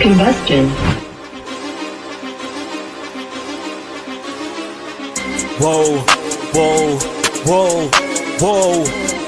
Combustion. Whoa, whoa, whoa, whoa,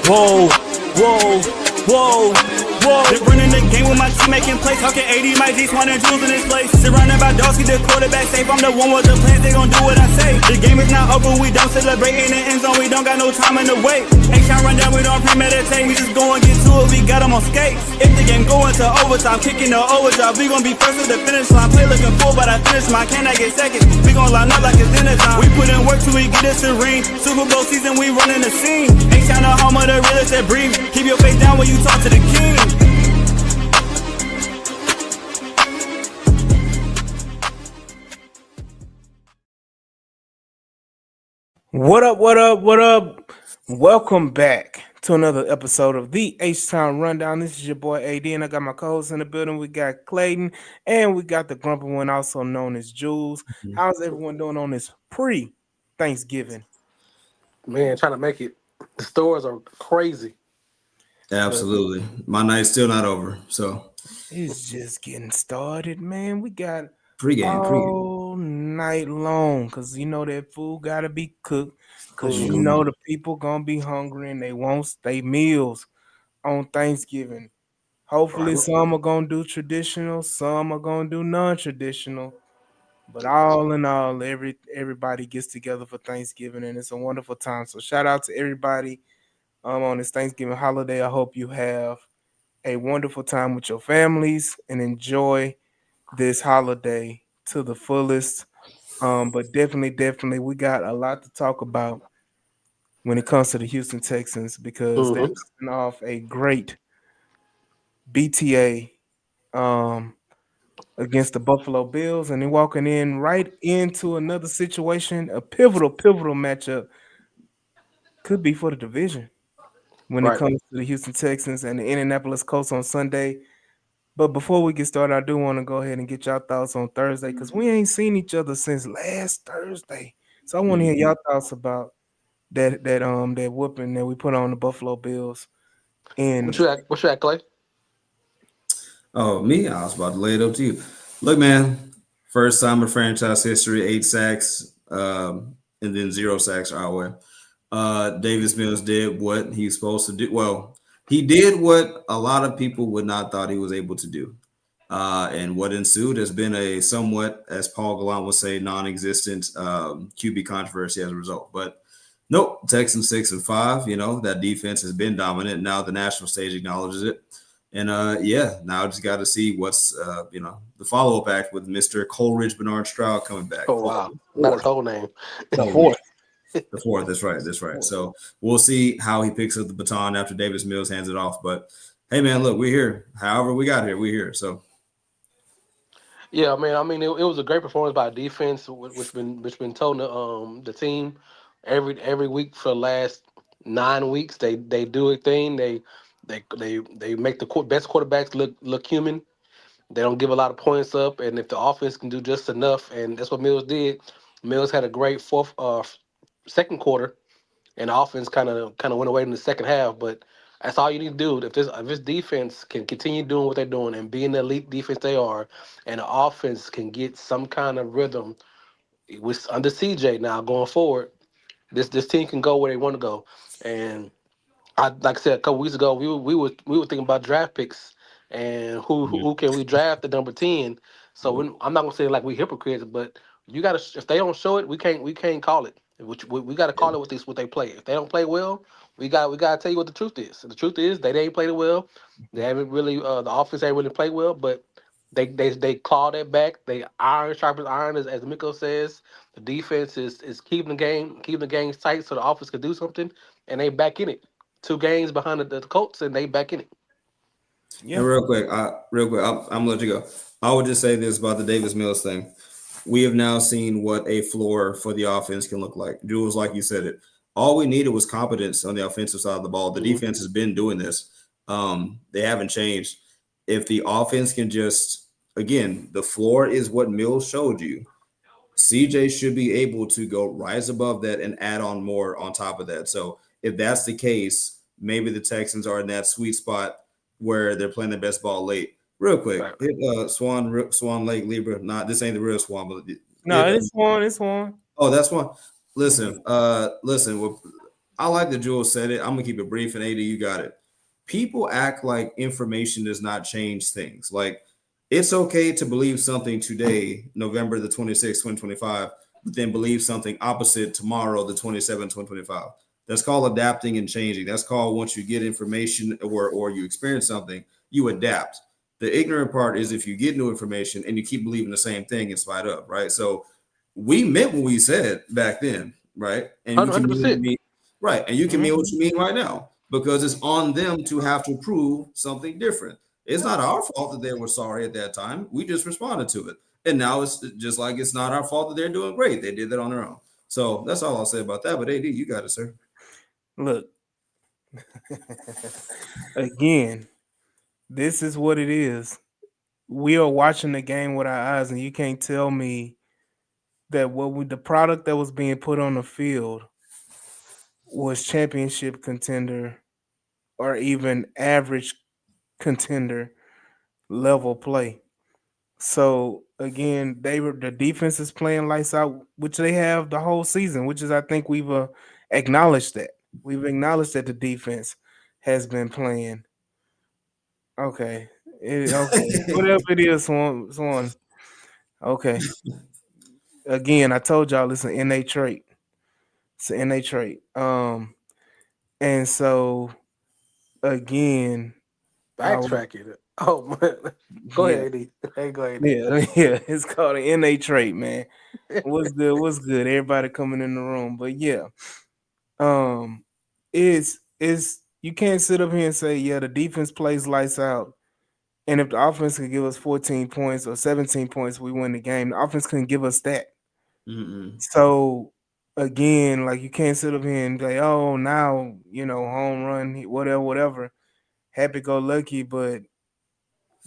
whoa, whoa, whoa, whoa. They're running the game with my team making plays. Talking 80, my G's, wanting jewels in this place. Surrounded by dogs, keep the quarterback safe. I'm the one with the plans, they gon' do what I say. The game is not over, we don't celebrate in the end zone. We don't got no time in the wait. Ain't trying run down, we don't premeditate. We just go and get to it, we got them on skates. If the game going to overtime, kicking the overdrive, we gon' be first at the finish line. Play looking full, but I finish mine. Can I get second? We gon' line up like it's dinner time. We put in work till we get us a ring. Super Bowl season, we running the scene. Ain't trying to home of the realest that breathe. Keep your face down when you talk to the king. What up, what up, what up? Welcome back to another episode of the H-Town Rundown. This is your boy AD, and I got my co-host in the building. We got Clayton, and we got the grumpy one, also known as Jules. How's everyone doing on this pre-Thanksgiving? Man, trying to make it. The stores are crazy. Absolutely. My night's still not over, so. It's just getting started, man. We got Pre-game. all night long, because you know that food got to be cooked, because you know the people going to be hungry and they won't stay meals on Thanksgiving. Hopefully some are going to do traditional, some are going to do non-traditional, but all in all, everybody gets together for Thanksgiving, and it's a wonderful time. So shout out to everybody on this Thanksgiving holiday. I hope you have a wonderful time with your families and enjoy this holiday to the fullest. But definitely, we got a lot to talk about when it comes to the Houston Texans, because they're coming off a great BTA against the Buffalo Bills, and they're walking in right into another situation, a pivotal matchup, could be for the division when it comes to the Houston Texans and the Indianapolis Colts on Sunday. But before we get started, I do want to go ahead and get y'all thoughts on Thursday, because we ain't seen each other since last Thursday. So I want to hear y'all thoughts about that whooping that we put on the Buffalo Bills. And what you at, Clay? Oh, me? I was about to lay it up to you. Look, man, first time in franchise history, 8 sacks, and then 0 sacks our way. Davis Mills did what he's supposed to do. Well, he did what a lot of people would not thought he was able to do. And what ensued has been a somewhat, as Paul Gallant would say, non-existent QB controversy as a result. But nope, Texans 6-5. You know, that defense has been dominant. Now the national stage acknowledges it. And now I just got to see what's the follow-up act with Mr. Coleridge Bernard Stroud coming back. Oh wow, not his whole name. The fourth. The fourth, that's right. So we'll see how he picks up the baton after Davis Mills hands it off. But hey, man, look, we're here. However we got here, we're here. So yeah, man. I mean, it was a great performance by defense, which been told the team every week for the last 9 weeks. They do a thing. They make the best quarterbacks look human. They don't give a lot of points up, and if the offense can do just enough, and that's what Mills did. Mills had a great second quarter, and the offense kind of went away in the second half. But that's all you need to do. If this defense can continue doing what they're doing and being the elite defense they are, and the offense can get some kind of rhythm with under CJ now going forward, this team can go where they want to go. And like I said a couple weeks ago, we were thinking about draft picks and who can we draft at number 10. So I'm not gonna say like we hypocrites, but you gotta, if they don't show it, we can't call it. We got to call it what they play. If they don't play well, we got to tell you what the truth is. And the truth is they ain't played it well. They haven't really the offense ain't really played well, but they claw that back. They iron sharpens iron, as Miko says. The defense is keeping the games tight so the offense can do something, and they back in it. 2 games behind the Colts, and they back in it. Yeah. And real quick, I'm gonna let you go. I would just say this about the Davis Mills thing. We have now seen what a floor for the offense can look like. Jules, like you said it, all we needed was competence on the offensive side of the ball. The defense has been doing this. They haven't changed. If the offense can just, again, the floor is what Mills showed you. CJ should be able to go rise above that and add on more on top of that. So if that's the case, maybe the Texans are in that sweet spot where they're playing their best ball late. Real quick, Right. hit Swan Lake Libra. Nah, this ain't the real Swan, but No, it's one. It's one. oh, that's one. Listen. I like that Jules said it. I'm gonna keep it brief, and AD, you got it. People act like information does not change things. Like it's okay to believe something today, November the 26th, 2025, but then believe something opposite tomorrow, the 27th, 2025. That's called adapting and changing. That's called once you get information or you experience something, you adapt. The ignorant part is if you get new information and you keep believing the same thing in spite of, right? So we meant what we said back then, right? And you can mean what you 100%. mean, right? And you can mean what Mhm. you mean right now because it's on them to have to prove something different. It's not our fault that they were sorry at that time. We just responded to it. And now it's just like it's not our fault that they're doing great. They did that on their own. So that's all I'll say about that. But AD, you got it, sir. Look, again, this is what it is. We are watching the game with our eyes, and you can't tell me that the product that was being put on the field was championship contender or even average contender level play. So again, the defense is playing lights out, which they have the whole season. Which is I think we've acknowledged that the defense has been playing. Okay, okay, whatever it is, Swan. Okay, again, I told y'all it's an NA trait. It's an NA trait. And so again, I was, Backtrack it. Oh man. Go yeah, ahead, AD. Hey, go ahead, AD. yeah, yeah. It's called an NA trait, man. What's good? What's good? Everybody coming in the room, but yeah, um, is you can't sit up here and say yeah the defense plays lights out, and if the offense could give us 14 points or 17 points, we win the game. The offense couldn't give us that. Mm-mm. So again, like you can't sit up here and say, oh, now home run, whatever, whatever, happy go lucky, but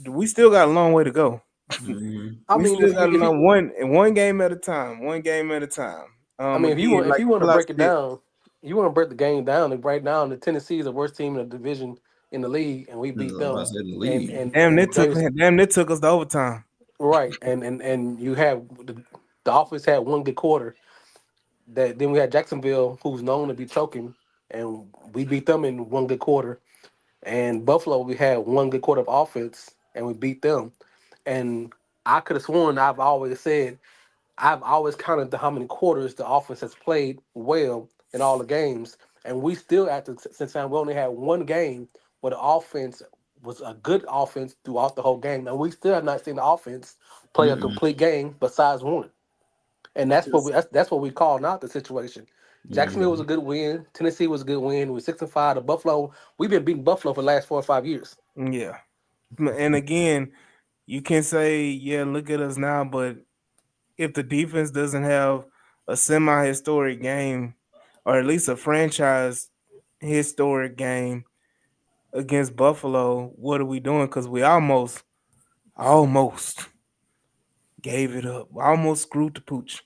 we still got a long way to go. Mm-mm. I We mean, still if got you a if you long one game at a time, one game at a time. I mean Again, if like you want to Eli break it said, down, you want to break the game down. And right now, the Tennessee is the worst team in the division in the league, and we I was beat about to them. say the And league. and damn, and Davis, they took us to overtime. right, and you have the offense had one good quarter. That then we had Jacksonville, who's known to be choking, and we beat them in one good quarter. And Buffalo, we had one good quarter of offense, and we beat them. And I could have sworn I've always counted how many quarters the offense has played well in all the games, and we still since then we only had one game where the offense was a good offense throughout the whole game, and we still have not seen the offense play a Mm-mm. complete game besides one. And that's what Just we called out the situation. Jacksonville was a Mm-mm. good win. Tennessee was a good win. We're 6-5. The Buffalo, we've been beating Buffalo for the last 4 or 5 years. yeah. And again, you can say, yeah, look at us now, but if the defense doesn't have a semi-historic game, or at least a franchise historic game against Buffalo, what are we doing? Because we almost gave it up. Almost screwed the pooch.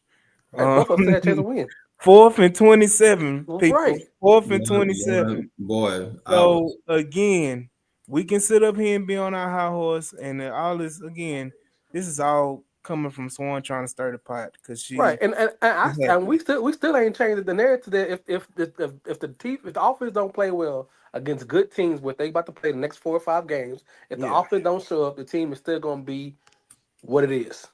Right, Um, Buffalo still had a chance to win. 4th and 27, people. Right. 4th and 27. Boy, I So was. again, we can sit up here and be on our high horse, and all this again. This is all coming from Swan trying to stir the pot because Right, she's and happy. we still ain't changed the narrative that if the offense don't play well against good teams, what they about to play the next 4 or 5 games, if the Yeah, offense don't show up, the team is still gonna be what it is.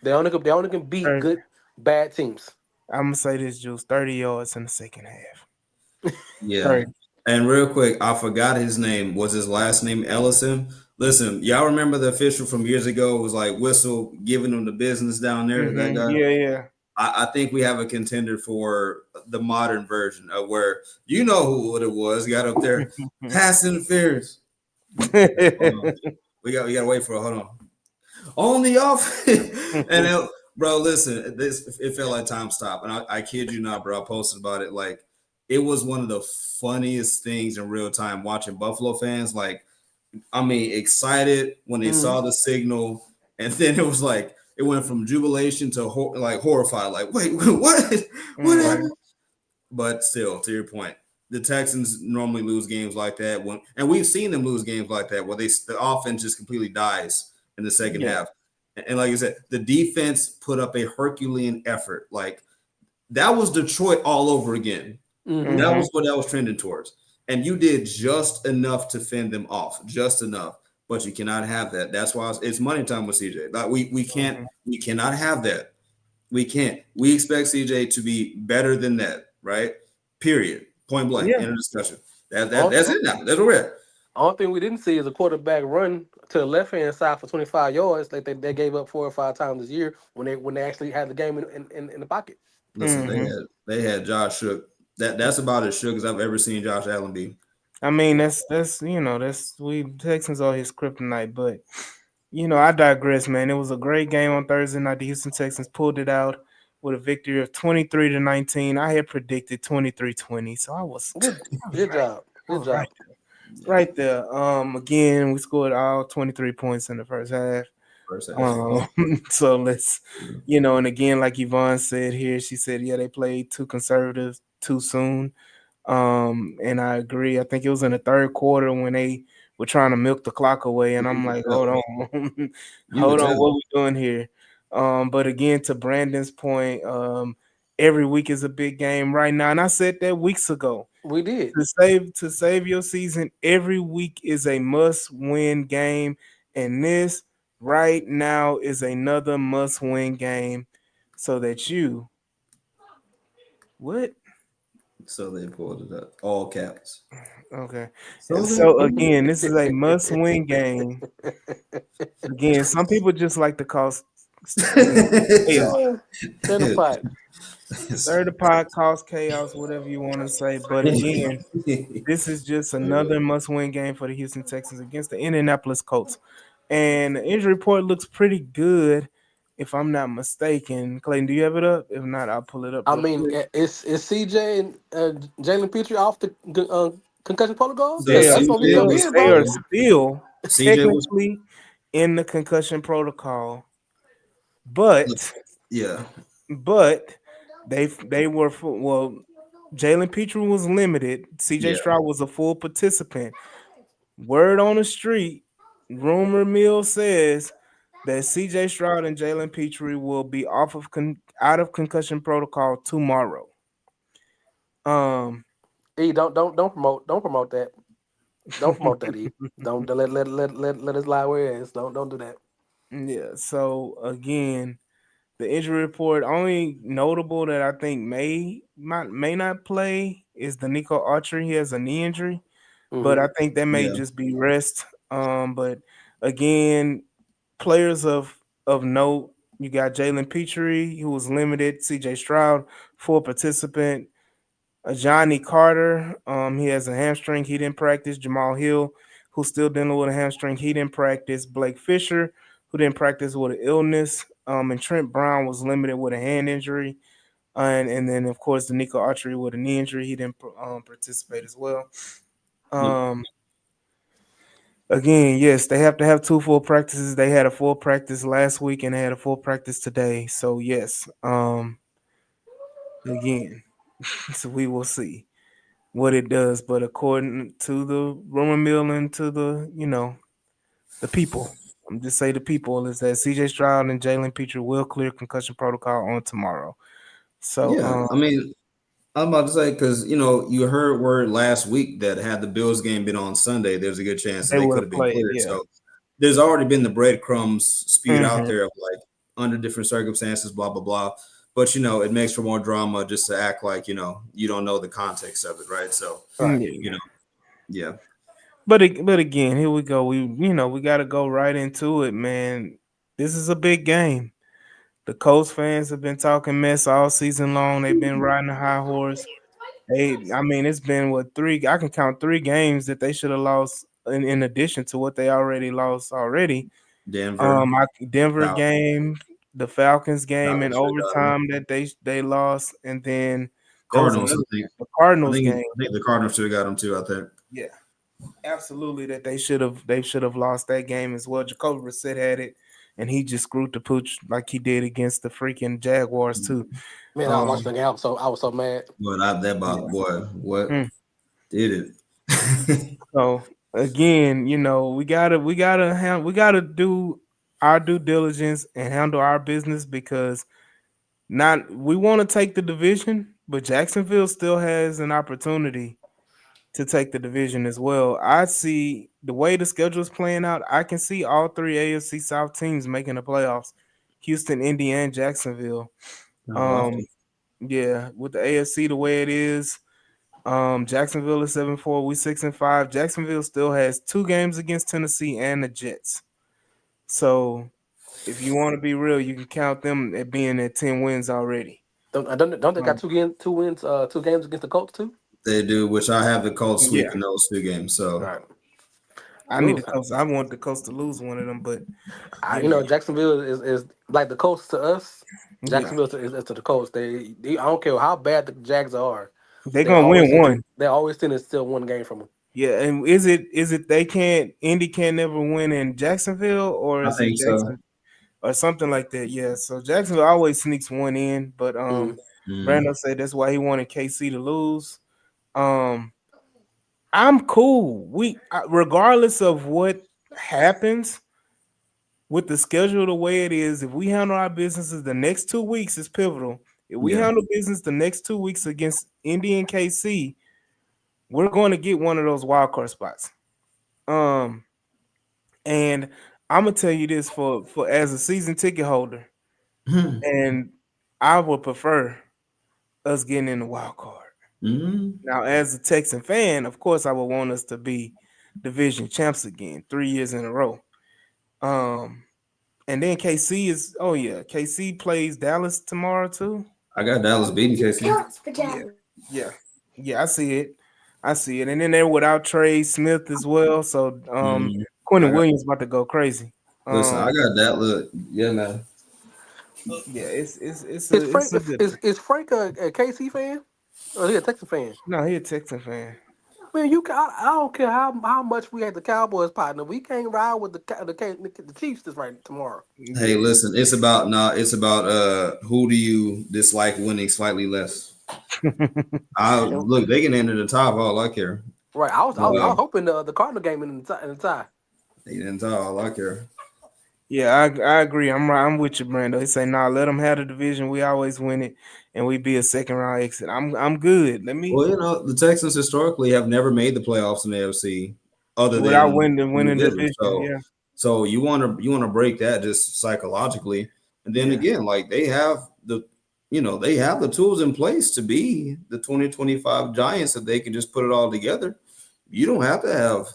They only can beat 30, good bad teams. I'm gonna say this, Juice. 30 yards in the second half. Yeah. 30. And real quick, I forgot his name. Was his last name Ellison? Listen, y'all remember the official from years ago was like Whistle giving them the business down there? That guy? Yeah, yeah. I think we have a contender for the modern version of where you know what it was. Got up there, pass interference. Hold on. We gotta wait for it. Hold on the off. Bro, listen, it felt like time stopped, and I kid you not, bro. I posted about it. Like it was one of the funniest things in real time watching Buffalo fans. Like, I mean, excited when they Mhm. saw the signal, and then it was like it went from jubilation to like horrified. Like, wait, what? What Right. happened? But still, to your point, the Texans normally lose games like that and we've seen them lose games like that where the offense just completely dies in the second Yeah. half. And like I said, the defense put up a Herculean effort. Like that was Detroit all over again. Mm-hmm. That was what that was trending towards. And you did just enough to fend them off, just enough. But you cannot have that. That's why it's money time with CJ. Like we cannot have that. We can't. We expect CJ to be better than that, right? Period. Point blank. Yeah. End of discussion. That's it now. That's where we're at. Only thing we didn't see is a quarterback run to the left hand side for 25 yards like they gave up 4 or 5 times this year when they actually had the game in the pocket. Listen, they had Josh shook. That's about as shook as I've ever seen Josh Allen be. I mean, that's we Texans are his kryptonite, but I digress, man. It was a great game on Thursday night. The Houston Texans pulled it out with a victory of 23-19. I had predicted 23-20, so I was Good right. job. Good job. Right there. Again, we scored all 23 points in the first half. So let's, and again, like Yvonne said here, she said, yeah, they played too conservative too soon. And I agree. I think it was in the third quarter when they were trying to milk the clock away, and I'm like, hold on, hold on, what we doing here? But again, to Brandon's point, every week is a big game right now, and I said that weeks ago. We did. To save your season, every week is a must-win game, and this right now is another must-win game, so that you what? So they pulled it up. All caps. Okay. So again, this is a must-win game. Again, some people just like to cause chaos. Stir the pot. Stir the pot, cause chaos, whatever you want to say. But again, this is just another must-win game for the Houston Texans against the Indianapolis Colts. And the injury report looks pretty good, if I'm not mistaken. Clayton, do you have it up? If not, I'll pull it up. I mean, is CJ and Jalen Petrie off the concussion protocol? That's what we come in, they bro. are still technically in the concussion protocol, but they were Jalen Petrie was limited. CJ Stroud was a full participant. Word on the street, rumor mill says that CJ Stroud and Jalen Petrie will be out of concussion protocol tomorrow. E, don't promote that. Don't promote that, E. Don't let us lie where it is. Don't do that. Yeah. So again, the injury report only notable that I think may not play is the Nico Autry. He has a knee injury, but I think that may just be rest. But again, players of note, you got Jalen Petrie, who was limited, CJ Stroud, full participant, Johnny Carter, he has a hamstring, he didn't practice. Jamal Hill, who's still dealing with a hamstring, he didn't practice. Blake Fisher, who didn't practice with an illness, and Trent Brown was limited with a hand injury, and then of course the Nico Autry with a knee injury, he didn't participate as well. Again, yes, they have to have 2 full practices. They had a full practice last week and they had a full practice today. So yes, again, so we will see what it does. But according to the rumor mill and to the the people, I'm just say the people is that CJ Stroud and Jalen Petrie will clear concussion protocol on tomorrow. So I mean, I'm about to say because you heard word last week that had the Bills game been on Sunday, there's a good chance that they could have been cleared. Yeah. So there's already been the breadcrumbs spewed out there of like under different circumstances, blah blah blah. But it makes for more drama just to act like you don't know the context of it, right? So yeah. But again, here we go. We got to go right into it, man. This is a big game. The Colts fans have been talking mess all season long. They've been riding a high horse. It's been 3? I can count 3 games that they should have lost in addition to what they already lost already. Denver game, the Falcons game in overtime that they lost, and then Cardinals. The Cardinals game. I think the Cardinals should have got them too. I think. Yeah, absolutely. That they should have lost that game as well. Jacoby Brissett had it, and he just screwed the pooch like he did against the freaking Jaguars too. Man, I was watching the game. I was so mad. But that boy, what? Did it. So again, we gotta do our due diligence and handle our business because not we want to take the division, but Jacksonville still has an opportunity to take the division as well. I see the way the schedule is playing out. I can see all three AFC South teams making the playoffs: Houston, Indy, and Jacksonville. Oh, wow. Um, yeah, with the AFC the way it is, Jacksonville is 7-4. We 6-5. Jacksonville still has 2 games against Tennessee and the Jets. So if you want to be real, you can count them at being at 10 wins already. Don't they got Um, two wins, 2 games against the Colts too? They do, which I have the Colts yeah, sweeping those 2 games. All So right. I need the Ooh, Colts. I want the Colts to lose one of them, but you know, Jacksonville is like the Colts to us. yeah, Jacksonville is to the Colts. They I don't care how bad the Jags are. they're gonna win one. They always tend to steal one game from them. Yeah, and is it they can't Indy can't never win in Jacksonville, or I is it think so. Jackson or something like that? Yeah, so Jacksonville always sneaks one in, but Mm. Mm. Brando said that's why he wanted KC to lose. Um, I'm cool. Regardless of what happens with the schedule the way it is, if we handle our businesses, the next 2 weeks is pivotal. If we Yeah. handle business the next 2 weeks against Indy and KC, we're going to get one of those wild card spots. Um, and I'm gonna tell you this for as a season ticket holder, and I would prefer us getting in the wild card. Mm. Now, as a Texan fan, of course, I would want us to be division champs again, 3 years in a row. Um, and then KC is KC plays Dallas tomorrow too. I got Dallas beating KC. Yeah, yeah, yeah. I see it. And then they're without Trey Smith as well. So Mm. I Quentin got. Williams about to go crazy. Listen, I Um, got that look. Yeah, man. yeah, it's Is a Frank it's a good one. is Frank a KC fan or is he a Texas fan? No, he a Texan fan. Man, I don't care how much we had the Cowboys partner. We can't ride with the Chiefs this right tomorrow. Hey, Yeah. listen, it's about it's about who do you dislike winning slightly less. I And, look, they can enter the top, all I care. right, I was Uh, hoping the Cardinal game in the tie. they can enter all I care. Yeah, I agree. I'm with you, Brando. He say, nah, let them have the division. We always win it, and we be a second round exit. I'm good. Let me Well, the Texans historically have never made the playoffs in the AFC other without than winning the division. division. Yeah. So you want to break that just psychologically, and then Yeah. again, like they have the tools in place to be the 2025 Giants if they can just put it all together. You don't have to have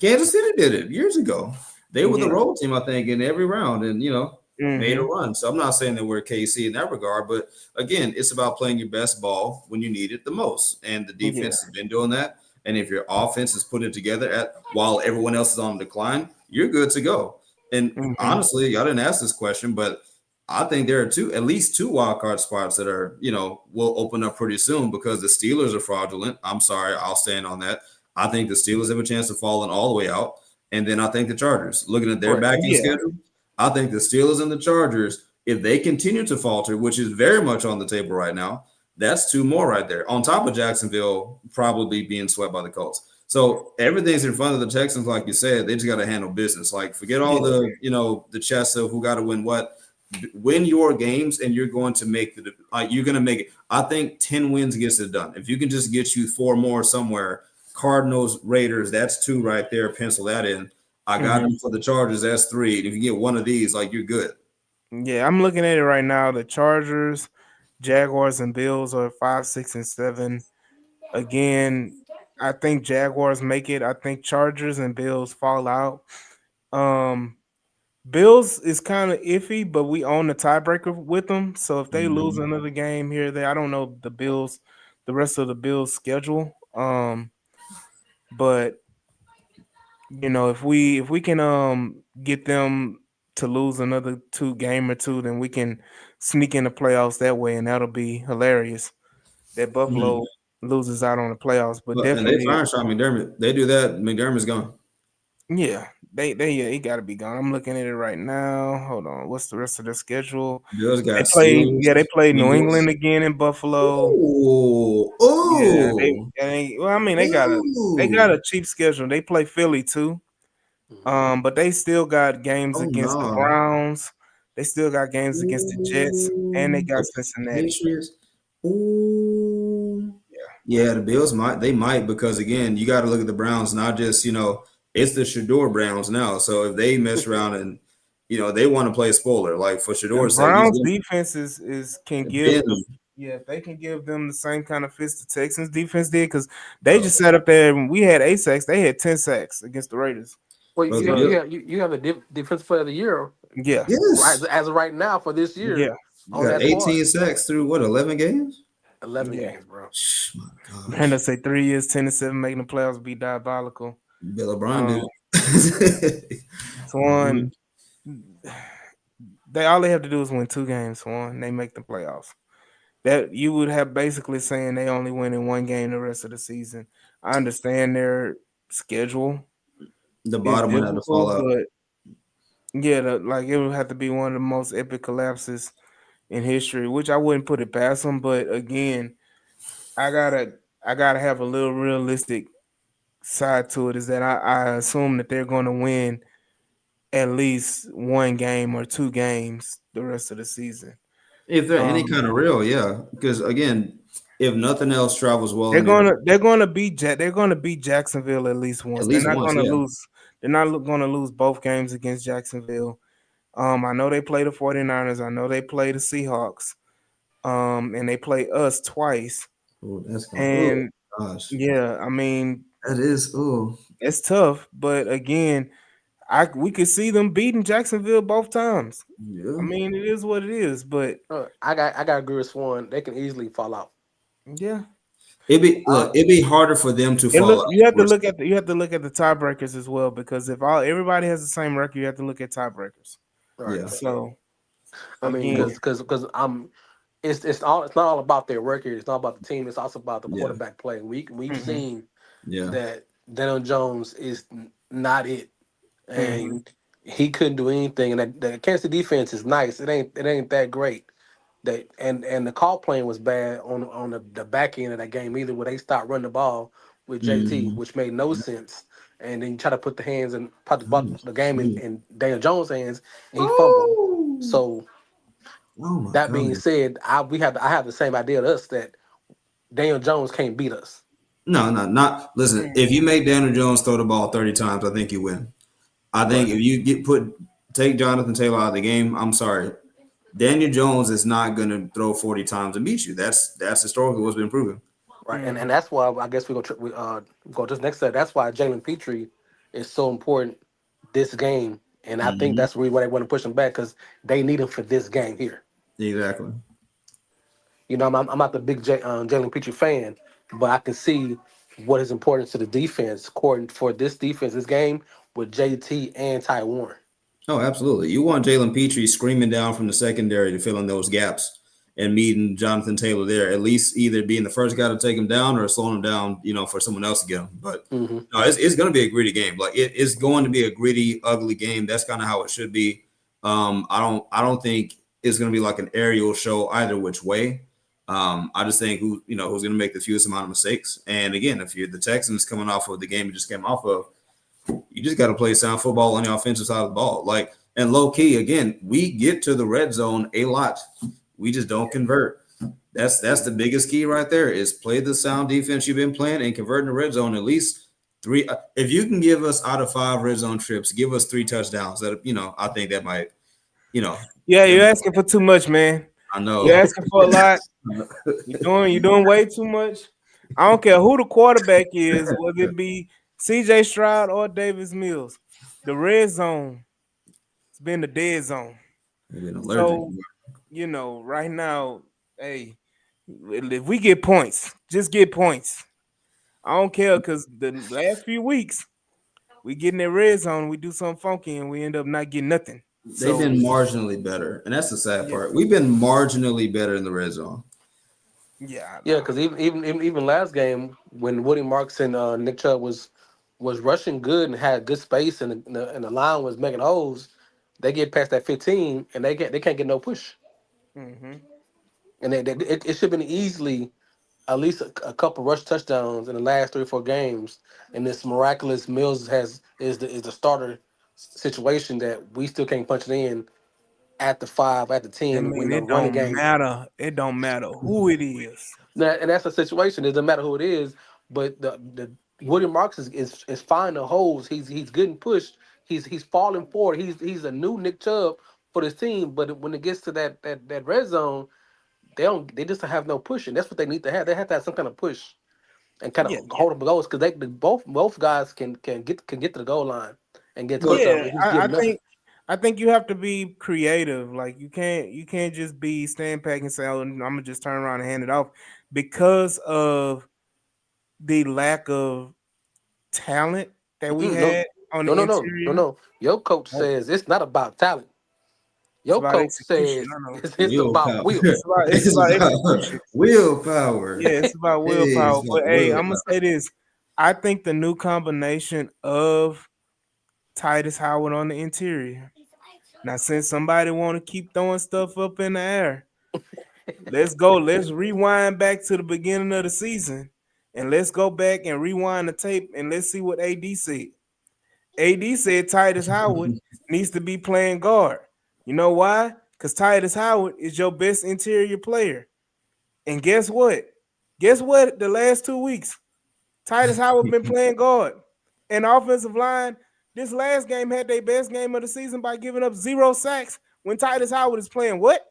Kansas City did it years ago. They were the Yeah. road team, I think, in every round, and made a Mm-hmm. run. So I'm not saying that we're KC in that regard, but again, it's about playing your best ball when you need it the most. And the Yeah. defense has been doing that. And if your offense is putting it together while everyone else is on decline, you're good to go. And Mm-hmm. honestly, I didn't ask this question, but I think there are at least two wild card spots that are, will open up pretty soon because the Steelers are fraudulent. I'm sorry, I'll stand on that. I think the Steelers have a chance of falling all the way out. And then I think the Chargers, looking at their Correct. back end Yeah. schedule, I think the Steelers and the Chargers, if they continue to falter, which is very much on the table right now, that's two more right there. On top of Jacksonville probably being swept by the Colts. So everything's in front of the Texans, like you said. They just got to handle business. Like forget all Yeah. the chess of who got to win what. Win your games, and you're going to make you're going to make it. I think 10 wins gets it done. If you can just get you 4 more somewhere, Cardinals, Raiders, that's 2 right there. Pencil that in. I got Mm-hmm. them for the Chargers. That's 3. If you get one of these, like you're good. Yeah. I'm looking at it right now. The Chargers, Jaguars, and Bills are 5, 6, and 7. Again, I think Jaguars make it. I think Chargers and Bills fall out. Um, Bills is kind of iffy, but we own the tiebreaker with them. So if they lose Mhm. another game here, there, I don't know the rest of the Bills schedule. But if we can get them to lose another 2 game or two, then we can sneak in the playoffs that way, and that'll be hilarious. That Mhm. Buffalo loses out on the playoffs, but And they definitely, fired Sean McDermott. They do that, McDermott's gone. Yeah, he got to be gone. I'm looking at it right now. Hold on. What's the rest of their schedule? Bills They got play. Steelers, Yeah, they play New Bengals. England again in Buffalo. Ooh, Yeah, ooh, well, I mean, they got ooh. a cheap schedule. They play Philly too. Mhm. But they still got games Oh against the no. Browns. They still got games against the Jets, and they Ooh, got the Cincinnati. Patriots. Ooh. Yeah, the Bills might because again, you got to look at the Browns, not just, it's the Shador Browns now. So if they mess around and they want to play spoiler, like for The Shador's sake, Browns defense is can give been the if they can give them the same kind of fist the Texans defense did, because they just sat up there and we had 8 sacks, they had 10 sacks against the Raiders. Well, bro, the So Bill, you have the defense player of the year yeah, right yes, as of right now for this year yeah, you on got that squad. 18 sacks through what 11 games? 11 yeah. games, bro. My Brandon gosh, say 3 years, 10-7, making the playoffs be diabolical. Bill O'Brien Um, did it. Swan, all they have to do is win 2 games. Swan, they make the playoffs. That you would have basically saying they only win in 1 game the rest of the season. I understand their schedule The is bottom would have to fall difficult, out. but yeah, like it would have to be one of the most epic collapses in history, which I wouldn't put it past them. But again, I gotta have a little realistic side to it. Is that I assume that they're going to win at least 1 game or 2 games the rest of the season. If they're any Um, kind of real, yeah. Because again, if nothing else travels well they're in the gonna they're gonna beat they're gonna beat Jacksonville at least at once. They're least not once, gonna yeah. lose. They're not gonna lose both games against Jacksonville. I know they play the 49ers. I know they play the Seahawks. And they play us twice. Oh, that's gonna. Oh And gosh, yeah, I mean, that is. Oh it's tough, but again, we could see them beating Jacksonville both times. I yeah. mean, it is what it is, but I got to agree with Swan. They can easily fall out. yeah. It'd be harder for them to It fall look out. you have to Worse. look at the tiebreakers as well, because if everybody has the same record, you have to look at tiebreakers. Right. Yeah. So I mean, again, because I'm it's not all about their record. It's not about the team. It's also about the Yeah. quarterback play. We've mhm, seen Yeah. that Daniel Jones is not it, mhm. and he couldn't do anything. And the Kansas City defense is nice. It ain't that great. That and the call playing was bad on the back end of that game either, where they stopped running the ball with JT, Mhm. which made no sense. And then you try to put Mm. the game Mm. in Daniel Jones' hands, and he fumbled. Oh. So Oh my that being God. said, I have the same idea as us that Daniel Jones can't beat us. No, no, not. Listen, Mm. if you make Daniel Jones throw the ball 30 times, I think you win. I think Right. if you take Jonathan Taylor out of the game, I'm sorry. Daniel Jones is not going to throw 40 times and beat you. That's historically what's been proven. Right. And Mhm. that's why I guess we go to the next set. That's why Jalen Petrie is so important this game. And I think Mhm. that's really why they want to push him back because they need him for this game here. Exactly. You know, I'm not the big Jalen Petrie fan, but I can see what is important to the defense, according for this defense, this game with JT and Ty Warren. Oh, absolutely. You want Jalen Petrie screaming down from the secondary to fill in those gaps and meeting Jonathan Taylor there, at least either being the first guy to take him down or slowing him down, for someone else to get him. But Hmm. no, it's going to be a gritty game. Like it's going to be a gritty, ugly game. That's kind of how it should be. I don't think it's going to be like an aerial show either which way. I just think who's going to make the fewest amount of mistakes. And again, if you're the Texans coming off of the game you just came off of, you just got to play sound football on the offensive side of the ball. Like, and low key, again, we get to the red zone a lot. We just don't convert. That's the biggest key right there is play the sound defense you've been playing and convert in the red zone at least three. If you can give us out of 5 red zone trips, give us 3 touchdowns. That I think that might, you know, Yeah, that you're might, asking for too much, man. I You're know. asking for a lot. You're doing way too much. I don't care who the quarterback is, whether it be CJ Stroud or Davis Mills. The red zone has been the dead zone. I've been allergic. So, right now, hey, if we get points, just get points. I don't care because the last few weeks we get in that red zone, we do something funky, and we end up not getting nothing. They've So, been marginally better, and that's the sad yeah, part. We've been marginally better in the red zone. yeah, Yeah, because even last game when Woody Marks and Nick Chubb was was rushing good and had good space, and the line was making holes, they get past that 15 and they can't get no push. Mm-hmm. And it should have been easily at least a couple rush touchdowns in the last 3 or 4 games. And this miraculous Mills is the starter situation that we still can't punch it in at the 5, at the I 10 when mean, the it running don't game. matter. It don't matter who it is. And that's a situation. It doesn't matter who it is, but the William Marks is finding the holes. He's getting pushed. He's falling forward. He's a new Nick Chubb for this team. But when it gets to that red zone, they just have no push, and that's what they need to have. They have to have some kind of push and kind Yeah, of hold up the goals because both guys can get to the goal line and get But touchdowns. yeah. And he's I getting nothing. think you have to be creative. Like you can't just be stand back and say, "Oh, I'm gonna just turn around and hand it off," because of the lack of talent that we Mm-mm, no, had on no, the no, no, no, interior. no. Your coach Oh, says it's not about talent. it's Your about coach execution. says I know. it's about willpower. will. It's It's about about execution. willpower. Yeah, it's about Hey, willpower. it's about But hey, I'm gonna willpower. say this. I think the new combination of Titus Howard on the interior. Now, since somebody want to keep throwing stuff up in the air, let's go. Let's rewind back to the beginning of the season, and let's go back and rewind the tape and let's see what AD said. AD said Titus Howard needs to be playing guard. You know why? Because Titus Howard is your best interior player. And guess what? Guess what? The last 2 weeks, Titus Howard been playing guard. And the offensive line, this last game had their best game of the season by giving up 0 sacks when Titus Howard is playing what?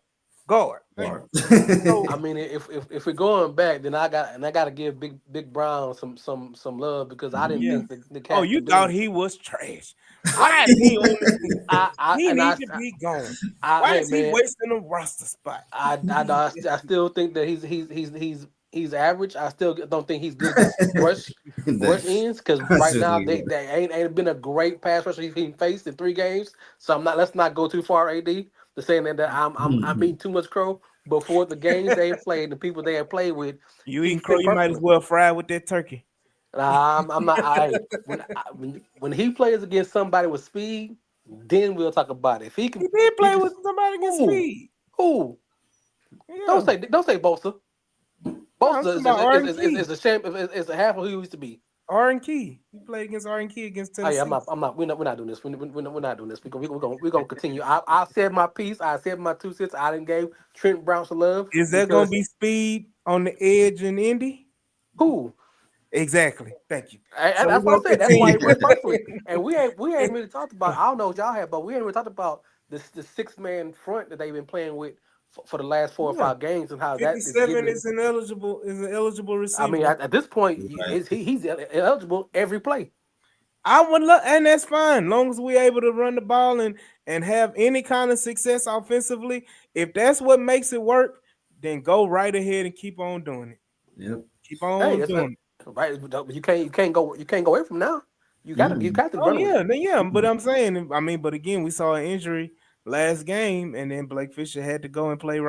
Guard. Thank you. Guard. So I mean, if we're going back, then I got to give Big Brown some love because I didn't yeah. think the Oh, cat you could thought do. he was trash. I Why is he on the team? I He and need to be gone. Why hey is he man, wasting a roster spot? I still think that he's average. I still don't think he's good against rush That- ends because I right said, now they ain't been a great pass rusher he's faced in 3 games. So I'm not let's not go too far. AD to saying that I'm eating too much crow. Before the games they have played, the people they have played with, You he eating crow, fit you might as perfectly. well fry with that turkey. I'm not. When he plays against somebody with speed, then we'll talk about it. If he He can, did he play can. with somebody against Who? speed. Who? Yeah. Don't say Bosa. No, I'm Bosa talking about R and is Key. a shame. Is a half of who he used to be. R and Key. He played against R and Key against Oh yeah, Tennessee. I'm not. We're not doing this. We're not doing this. We're gonna continue. I said my piece. I said my 2 cents. I didn't give Trent Brown some love Is that gonna because be speed on the edge in Indy? who? Exactly. Thank you. And So that's we're what gonna I said. That's why continue. he fit perfectly. And we ain't really talked about. I don't know what y'all have, but we ain't really talked about the 6 man front that they've been playing with for the last 4 or 5 games and how that is 57 giving. is an eligible I mean, receiver. at this point, right. he's eligible every play. I would love, and that's fine, long as we're able to run the ball and have any kind of success offensively. If that's what makes it work, then go right ahead and keep on doing it. Yep. Keep Hey, on doing it. right. You can't go away from now. You got to Oh run with it. yeah. But I'm saying, I mean, but again, we saw an injury last game, and then Blake Fisher had to go and play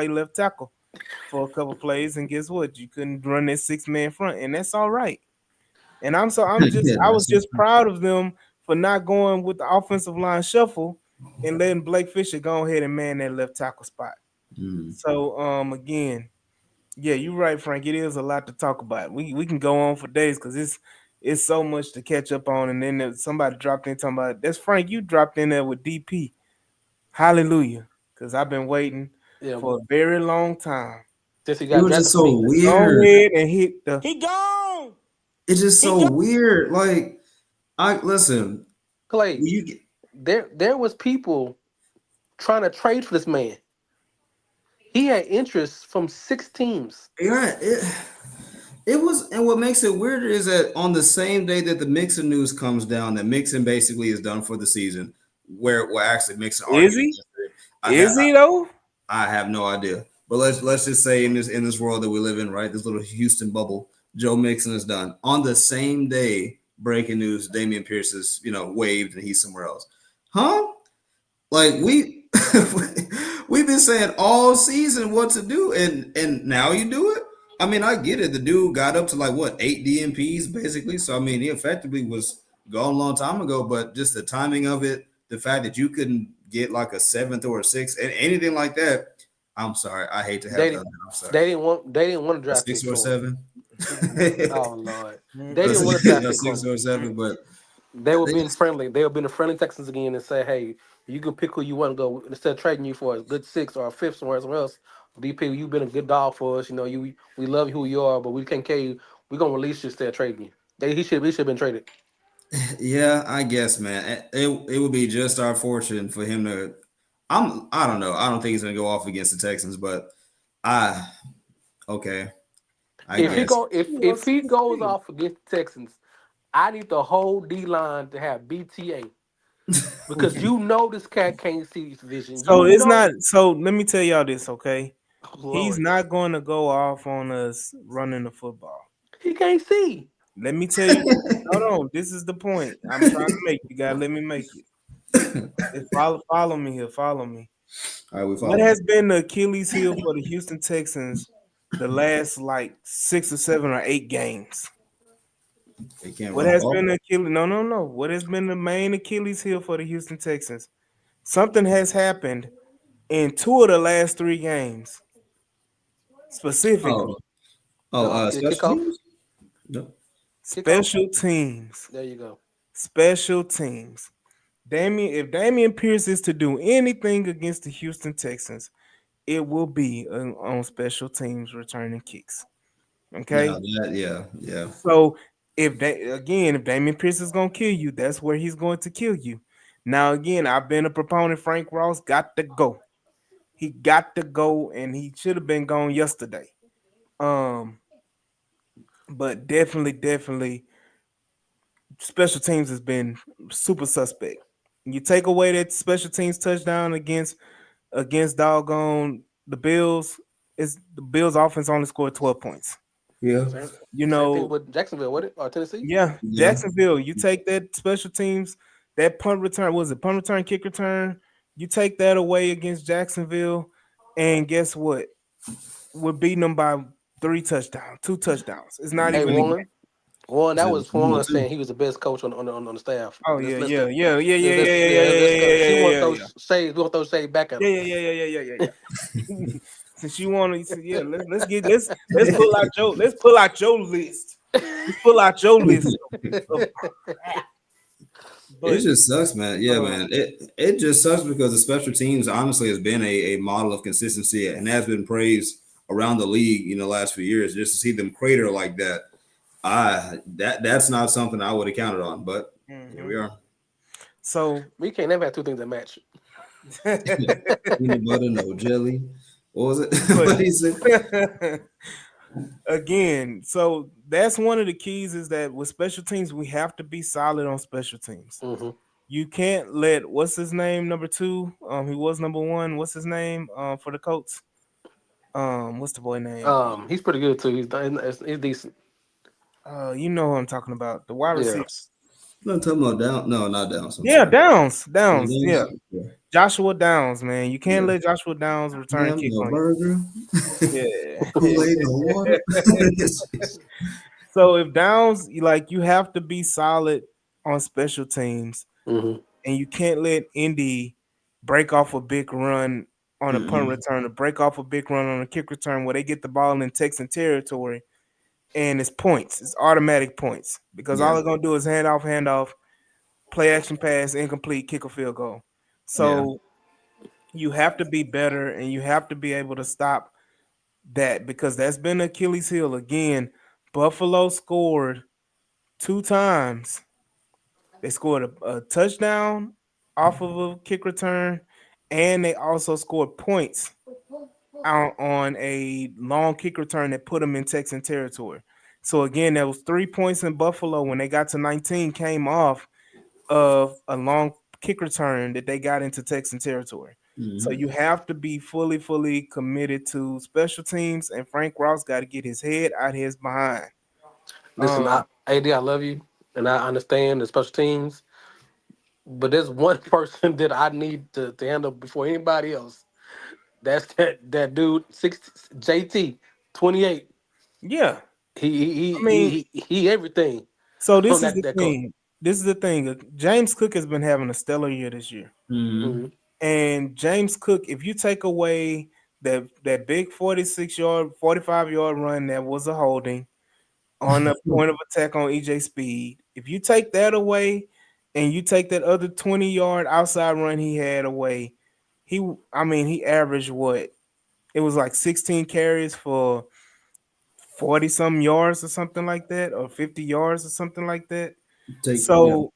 left tackle for a couple plays, and guess what? You couldn't run that 6 man front, and that's all right. And Yeah, I was that's just proud of them for not going with the offensive line shuffle and letting Blake Fisher go ahead and man that left tackle spot. mm. So again, yeah, you're right, Frank. It is a lot to talk about. We can go on for days because it's so much to catch up on. And then somebody dropped in talking about that's Frank. You dropped in there with DP. Hallelujah, because I've been waiting Yeah, for a very long time. since he It got was drafted just from so me. Go weird. ahead and hit the. He gone. It's just He so gone. weird. Like, I listen. Clay, You get there was people trying to trade for this man. He had interest from 6 teams. yeah. It was, and what makes it weirder is that on the same day that the Mixon news comes down, that Mixon basically is done for the season. Where actually Mixon Is argued he? against it. Is he though? I have no idea. But let's just say in this world that we live in, right? This little Houston bubble, Joe Mixon is done. On the same day, breaking news, Damian Pierce is, waived and he's somewhere else. Huh? Like we've been saying all season what to do, and now you do it? I mean, I get it. The dude got up to like what 8 DMPs basically. So I mean, he effectively was gone a long time ago. But just the timing of it, the fact that you couldn't get like a seventh or a sixth and anything like that. I'm sorry. I hate to have They done didn't that. I'm sorry. they didn't want a A draft six pick or a for him. seven. Oh Lord, they a didn't want a six draft a pick for six him. or a seven, but They were they being just friendly. They were being the friendly Texans again and say, hey, you can pick who you want to go instead of trading you for a good six or a fifth somewhere else. DP, you've been a good dog for us. You know, we love who you are, but we can't carry you. We're gonna release you instead of trading you. He should have been traded. yeah, I guess, man. It would be just our fortune for him to. I don't know. I don't think he's gonna go off against the Texans, but I okay. I If he guess. go if he goes off against the Texans, I need the whole D line to have BTA because you know this cat can't see his vision. So You it's know, not. So let me tell y'all this, okay? oh, He's Lord, not going to go off on us running the football. he can't see. Let me tell you. Hold on. This is the point I'm trying to make. You gotta let me make it. Follow me here. Follow me. All right, we What follow. has been the Achilles heel for the Houston Texans the last like 6 or 7 or 8 games? They can't What run the has been ball. the Achilles? No, no, no. What has been the main Achilles heel for the Houston Texans? Something has happened in 2 of the last 3 games, Oh, specifically The special kickoff. teams. No. Kickoff. special teams. There you go. Special teams. If Damian Pierce is to do anything against the Houston Texans, it will be on special teams returning kicks. Now Okay. that, yeah, yeah, So if Damian Pierce is gonna kill you, that's where he's going to kill you. Now again, I've been a proponent. Frank Ross got to go. He got to go, and he should have been gone yesterday. Um, but definitely, special teams has been super suspect. You take away that special teams touchdown against doggone the Bills, is the Bills offense only scored 12 points. yeah, Same, You same thing know, with Jacksonville, what it or Tennessee? yeah, yeah, Jacksonville, you take that special teams, that punt return, was it punt return, kick return? You take that away against Jacksonville, and guess what? We're beating them by 3 touchdowns, 2 touchdowns. It's not Hey, even a game. Warren, it's that a was number Warren two. saying he was the best coach on the staff. Oh Let's yeah, let's yeah, go. yeah, yeah, yeah, Let's yeah, yeah, yeah, let's yeah, go. yeah, She yeah, want yeah, those yeah. shades. We want those shades back at Yeah, him. yeah, yeah, yeah, yeah, yeah, yeah, yeah. Since you want to, yeah, let's pull out your list. Let's pull out your list of crap. It But just sucks, man. Yeah, uh, man. It just sucks because the special teams honestly has been a model of consistency and has been praised around the league in the last few years. Just to see them crater like that, that's not something I would have counted on. But here mhm. we are. So We can't never have two things that match. Peanut butter, no jelly. What was it? but What he said? again, so that's one of the keys is that with special teams, we have to be solid on special teams. Hmm. You can't let what's his name number two. He was number one. What's his name? For the Colts. What's the boy name? He's pretty good too. He's decent. You know who I'm talking about. The wide Yeah. receiver. No, talking about down. No, not Downs. I'm Yeah, sorry. Downs. Yeah, Downs? Yeah. Joshua Downs, man. You can't Yeah. let Joshua Downs return Ham, kick no on you. burger. Yeah. Kool-Aid, no water. So if Downs, you have to be solid on special teams, Hmm. and you can't let Indy break off a big run on a punt Mm-mm. return, or break off a big run on a kick return where they get the ball in Texan territory, and it's points. It's automatic points because all Yeah, they're gonna do is hand off, play action pass, incomplete, kick a field goal. yeah. So you have to be better, and you have to be able to stop that because that's been Achilles' heel again. Buffalo scored 2 times. They scored a touchdown off of a kick return, and they also scored points out on a long kick return that put them in Texan territory. So again, there was 3 points in Buffalo when they got to 19 came off of a long kick return that they got into Texan territory. So Mhm. you have to be fully committed to special teams, and Frank Ross got to get his head out his behind. Listen, Um, AD, I love you, and I understand the special teams, but there's one person that I need to handle before anybody else. That's that dude, JT, 28. Yeah, He I mean, he everything so from this is the that coach. thing. This is the thing. James Cook has been having a stellar year this year. Mhm. Mhm. And James Cook, if you take away that big 46-yard, 45-yard run that was a holding on the point of attack on EJ Speed, if you take that away and you take that other 20-yard outside run he had away, he averaged what? It was like 16 carries for 40 some yards or something like that, or 50 yards or something like that. Yeah. So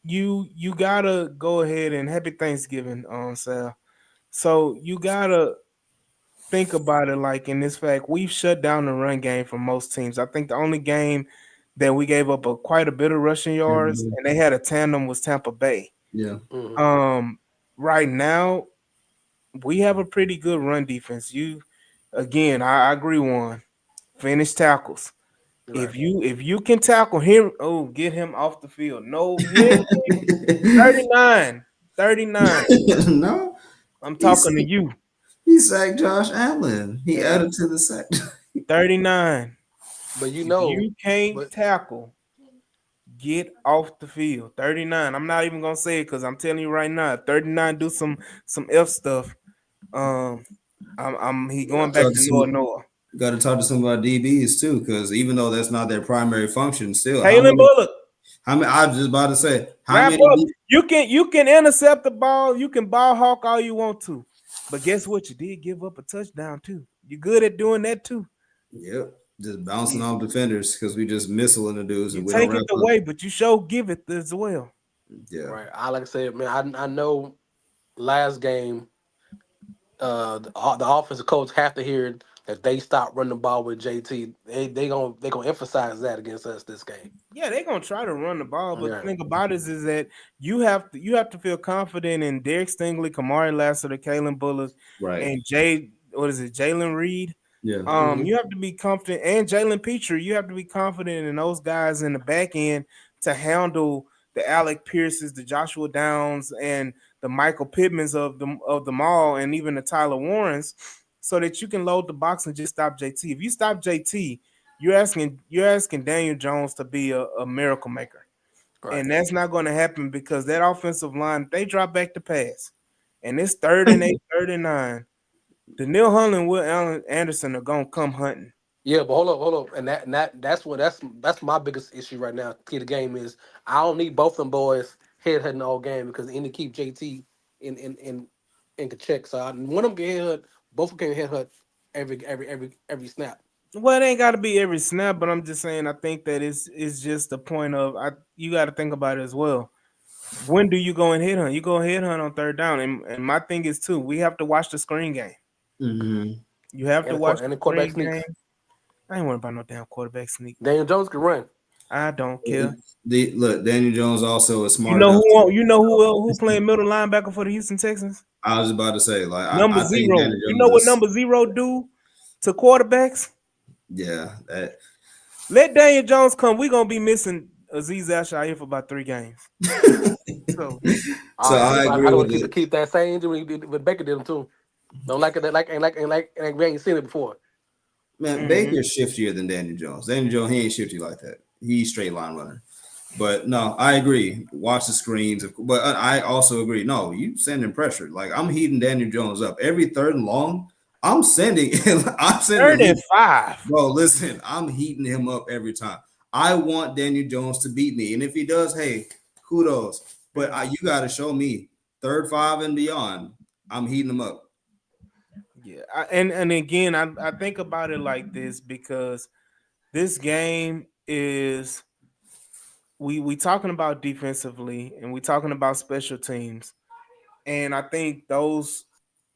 you gotta go ahead and happy Thanksgiving, Sal. So you gotta think about it like in this fact, we've shut down the run game for most teams. I think the only game that we gave up quite a bit of rushing yards Mhm. and they had a tandem was Tampa Bay. Yeah. Mhm. Um, right now we have a pretty good run defense. I agree one. Finish tackles. Right. If you can tackle him, oh, get him off the field. No, he ain't 39. 39. No, I'm he's talking to you. he sacked Josh Allen. He Yeah, added to the sack. 39. But If you can't but tackle, get off the field. 39. I'm not even gonna say it because I'm telling you right now, 39 do some F stuff. Um, I'm he Got going to back talk to to Noah some. Noah. Got to talk to some of our DBs too, because even though that's not their primary function, still, how Kalen many? Bullock, How many? I was just about to say, how wrap many? up. You can intercept the ball, you can ball hawk all you want to. But guess what? You did give up a touchdown too. You good at doing that too. Yep, just bouncing You, off defenders because we just missiling the dudes you and we don't take it wrap up. away, but you sure give it as well. Yeah, right, I like I said, man, I know last game the offensive coach have to hear that they stop running the ball with JT. They gonna emphasize that against us this game. Yeah, they're gonna try to run the ball, but the Yeah. thing about it is that you have to feel confident in Derek Stingley, Kamari Lassiter, Kalen Bullock, right. and what is it, Jalen Reed? Yeah, Hmm. You have to be confident, and Jalen Petrie, you have to be confident in those guys in the back end to handle the Alec Pierces, the Joshua Downs, and the Michael Pittmans of them all, and even the Tyler Warrens, so that you can load the box and just stop JT. If you stop JT, you're asking Daniel Jones to be a miracle maker. Right. And that's not going to happen because that offensive line, they drop back to pass. And it's 3rd and 8, 3rd and 9. Daniil Hunter and Will Anderson are gonna come hunting. Yeah, but hold up, and that's my biggest issue right now. Key the game is I don't need both them boys headhunting all game because they need to keep JT in check. So one of them get headhunt, both of them can headhunt every snap. Well, it ain't got to be every snap, but I'm just saying I think that it's just the point of you got to think about it as well. When do you go and hit hunt? You go hit hunt on 3rd down, and my thing is too. We have to watch the screen game. hmm You have to watch And the the quarterback screen game. sneaks. I ain't worried about no damn quarterback sneak. Daniel Jones can run. I don't care. Look, Daniel Jones also is You smart know enough to. who? You know who playing middle linebacker for the Houston Texans? I was about to say, like, Number I think zero. Daniel You know Jones what is. number zero do to quarterbacks? Yeah, that. Let Daniel Jones come. We're gonna be missing Aziz Ashar for about 3 games. So So I I keep agree I with want to it. keep that same injury with Baker did him too. Don't like it like we ain't seen it before. Man, mhm. Baker's shiftier than Daniel Jones. Daniel Jones, he ain't shifty like that. He's straight line runner. But no, I agree. Watch the screens. But I also agree. No, you sending pressure. Like I'm heating Daniel Jones up every 3rd and long. I'm sending. I'm sending third the and heat. five. Bro, listen. I'm heating him up every time. I want Daniel Jones to beat me, and if he does, hey, kudos. But you got to show me 3rd, 5, and beyond. I'm heating him up. Yeah, and again, I think about it like this because this game is we talking about defensively and we talking about special teams, and I think those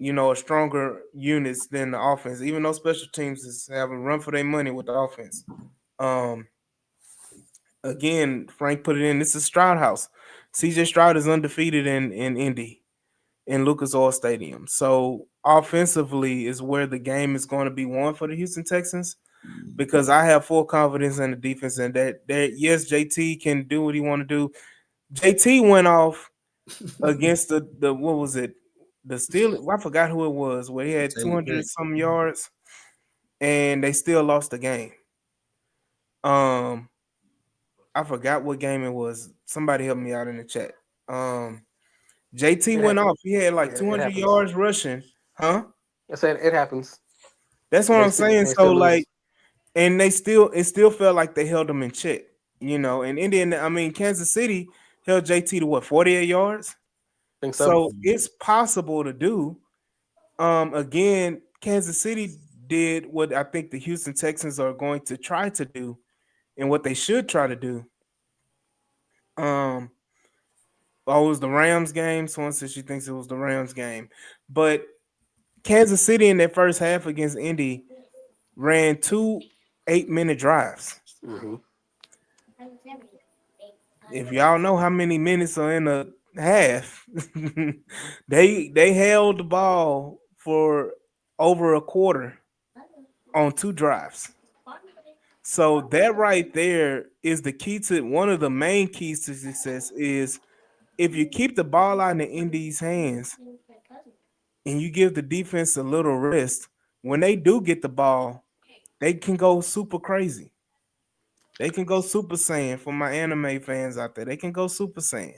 are stronger units than the offense. Even though special teams is having run for their money with the offense. Um, again, Frank put it in. This is Stroud House. CJ Stroud is undefeated in Indy in Lucas Oil Stadium. So offensively is where the game is going to be won for the Houston Texans because I have full confidence in the defense and that yes, JT can do what he want to do. JT went off against the what was it? The Steelers. I forgot who it was where he had Taylor 200 Pick. some yards. and they still lost the game. Um, I forgot what game it was. Somebody help me out in the chat. Um, JT It went happened. off. He had like Yeah, it 200 happens. yards rushing. Huh? I said it happens. That's what And I'm saying. they So still like, lose. and it still felt like they held them in check. And Kansas City held JT to what, 48 yards? Think so? So it's possible to do. Again, Kansas City did what I think the Houston Texans are going to try to do, and what they should try to do. Um, it was the Rams game. Someone said she thinks it was the Rams game, but Kansas City in their first half against Indy ran two 8-minute drives. Mm-hmm. If y'all know how many minutes are in a half, they held the ball for over a quarter on two drives. So that right there is the key to one of the main keys to success is if you keep the ball out in the Indy's hands and you give the defense a little rest, when they do get the ball, they can go super crazy. They can go super saiyan for my anime fans out there. They can go super saiyan.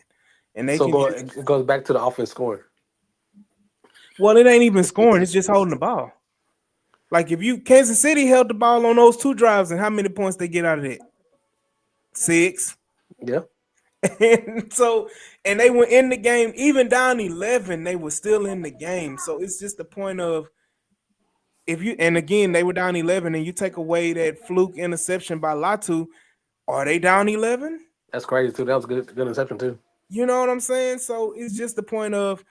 And they So can just it goes back to the offense scoring. well, it ain't even scoring, it's just holding the ball. Like if you Kansas City held the ball on those two drives, and how many points they get out of it? 6. Yeah. And they were in the game, even down 11, they were still in the game. So it's just the point of if you and again they were down 11 and you take away that fluke interception by Latu, are they down 11? That's crazy too. That was good interception too. You know what I'm saying? So it's just the point of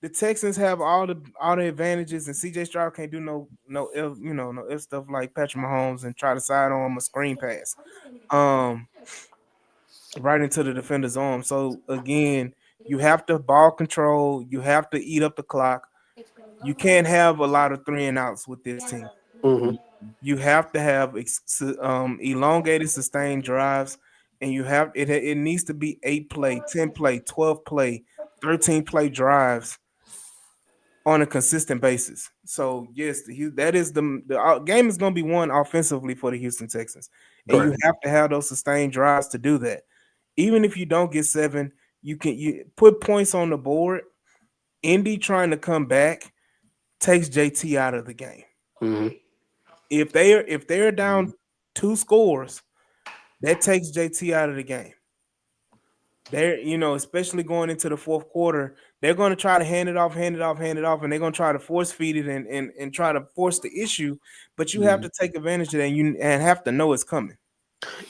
the Texans have all the advantages, and CJ Stroud can't do no if stuff like Patrick Mahomes and try to side on a screen pass, right into the defender's arm. So again, you have to ball control. You have to eat up the clock. You can't have a lot of 3-and-outs with this team. Mm-hmm. You have to have elongated, sustained drives, and you have it needs to be 8-play, 10-play, 12-play, 13-play drives on a consistent basis. So yes, that is the game is going to be won offensively for the Houston Texans, and you Correct. have to have those sustained drives to do that. Even if you don't get 7, you put points on the board. Indy trying to come back takes JT out of the game. Mm-hmm. If they're down 2 scores, that takes JT out of the game. They're, especially going into the fourth quarter, they're going to try to hand it off, and they're going to try to force feed it and try to force the issue. But you have to take advantage of that, and have to know it's coming.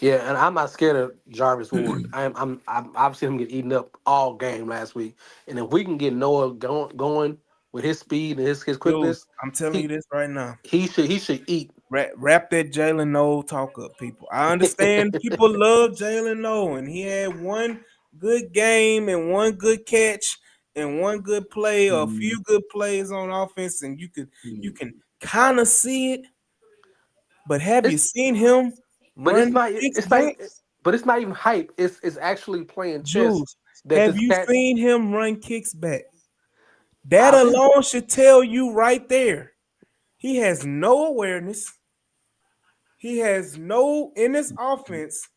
Yeah, and I'm not scared of Jarvis Ward. I've seen him get eaten up all game last week, and if we can get Noah going with his speed and his Dude, quickness, I'm telling you he this right now. he should eat. Wrap that Jalen Noel talk up, people. I understand people love Jalen Noel, and he had one good game and one good catch and one good play or a few good plays on offense, and you can kind of see it. But have you It's seen him but it's run not six it's not backs? but it's not even hype. It's actually playing chess. Jules, That have this you cat seen him run kicks back? That I've seen alone should tell you right there. He has no awareness. He has no in this offense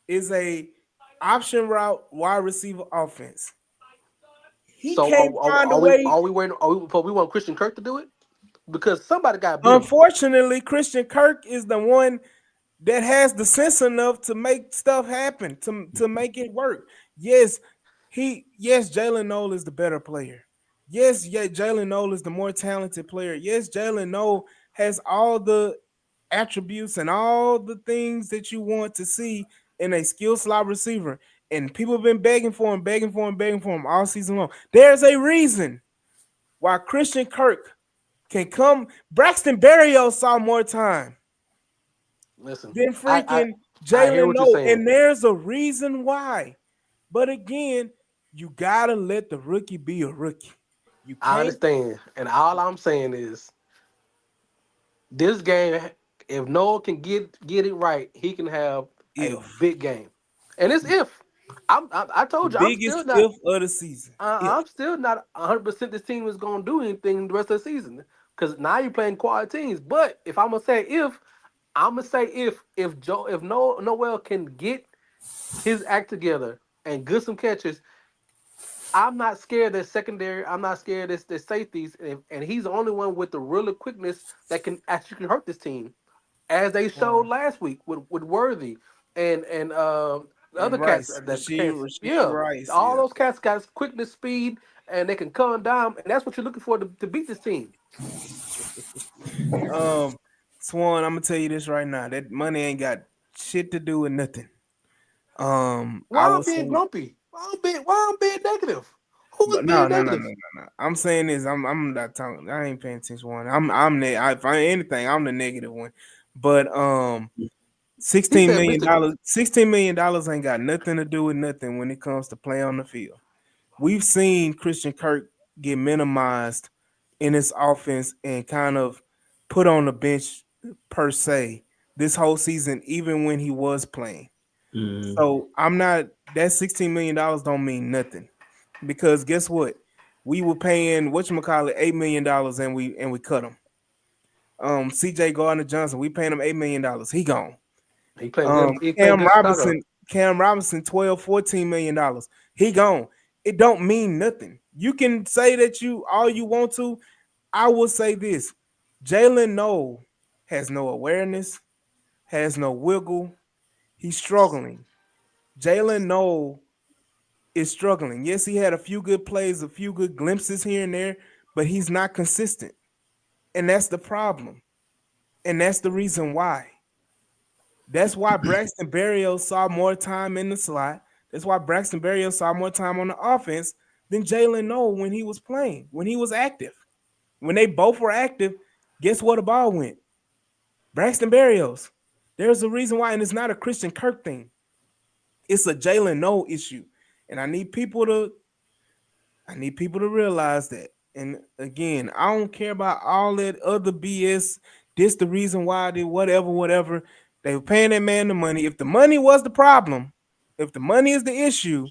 is a option route wide receiver offense. He so can't find a way. are we waiting we want Christian Kirk to do it? Because somebody got to beat him. Unfortunately, Christian Kirk is the one that has the sense enough to make stuff happen, to make it work. Yes, Jalen Noel is the better player. Yes, Jalen Noel is the more talented player. Yes, Jalen Noel has all the attributes and all the things that you want to see in a skill slot receiver. And people have been begging for him all season long. There's a reason why Christian Kirk can come. Braxton Berrios saw more time Listen, than freaking I hear Jalen what you're Noel, saying. and there's a reason why. But again, you gotta let the rookie be a rookie. You I can't. understand, and all I'm saying is this game. If Noah can get it right, he can have a If big game. And it's if I the told you biggest if of the season, if I'm still not 100% this team is going to do anything the rest of the season because now you're playing quality teams. But if I'm gonna say if Noel can get his act together and get some catches, I'm not scared that secondary. I'm not scared that the safeties, and he's the only one with the real quickness that can actually hurt this team, as they showed last week with Worthy and the other And cats Rice, that cats. Rasheed Yeah, Rice, all yeah. those cats got quickness, speed, and they can come down, and that's what you're looking for to beat this team. Um, Swan, I'm gonna tell you this right now. That money ain't got shit to do with nothing. I Why I'm was being saying, grumpy? Why I'm being negative? Who is but no, being no, no, no, negative? no, no. I'm saying this. I'm not talking. I ain't paying attention. One. If I anything, I'm the negative one. But He $16 said, million Mister. dollars, $16 million ain't got nothing to do with nothing when it comes to play on the field. We've seen Christian Kirk get minimized in his offense and kind of put on the bench per se this whole season, even when he was playing. Mm. So I'm not that $16 million don't mean nothing because guess what? We were paying whatchamacallit $8 million and we cut him. CJ Gardner Johnson, we paying him $8 million. He gone. He playing good. He playing Cam good Chicago. Robinson, Cam Robinson, 12, $14 million. He gone. It don't mean nothing. You can say that you all you want to. I will say this: Jalen Noel has no awareness, has no wiggle. He's struggling. Jalen Noel is struggling. Yes, he had a few good plays, a few good glimpses here and there, but he's not consistent. And that's the problem. And that's the reason why. That's why Braxton Berrios saw more time in the slot. That's why Braxton Berrios saw more time on the offense than Jalen Noel when he was playing, when he was active. When they both were active, guess where the ball went? Braxton Berrios. There's a reason why, and it's not a Christian Kirk thing. It's a Jalen Noel issue. And I need people to realize that. And again, I don't care about all that other BS. This the reason why they whatever. They were paying that man the money. If the money was the problem, if the money is the issue,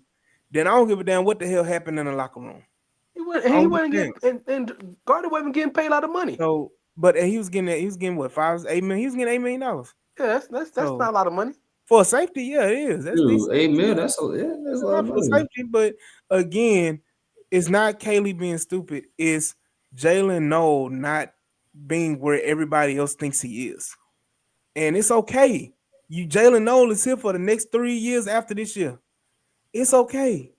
then I don't give a damn what the hell happened in the locker room. He wasn't getting, and Gardner wasn't getting paid a lot of money. So, but he was getting what, 8 million? He was getting $8 million. Yeah, that's not a lot of money. For a safety, yeah, it is. That's Dude, decent. $8 million. That's a lot of For money. safety, but again, it's not Kaylee being stupid. It's Jalen Noel not being where everybody else thinks he is, and it's okay. Jalen Noel is here for the next 3 years after this year. It's okay.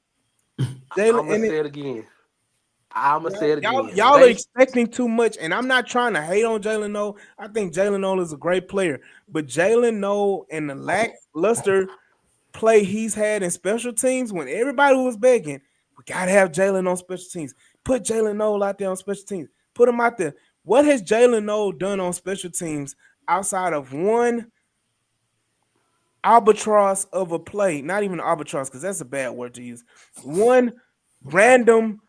I'm gonna say it again. Y'all are expecting too much, and I'm not trying to hate on Jalen Noel. I think Jalen Noel is a great player, but Jalen Noel and the lackluster play he's had in special teams when everybody was begging, we gotta have Jalen on special teams. Put Jalen Noel out there on special teams. Put him out there. What has Jalen Noel done on special teams outside of one albatross of a play? Not even an albatross, because that's a bad word to use. One random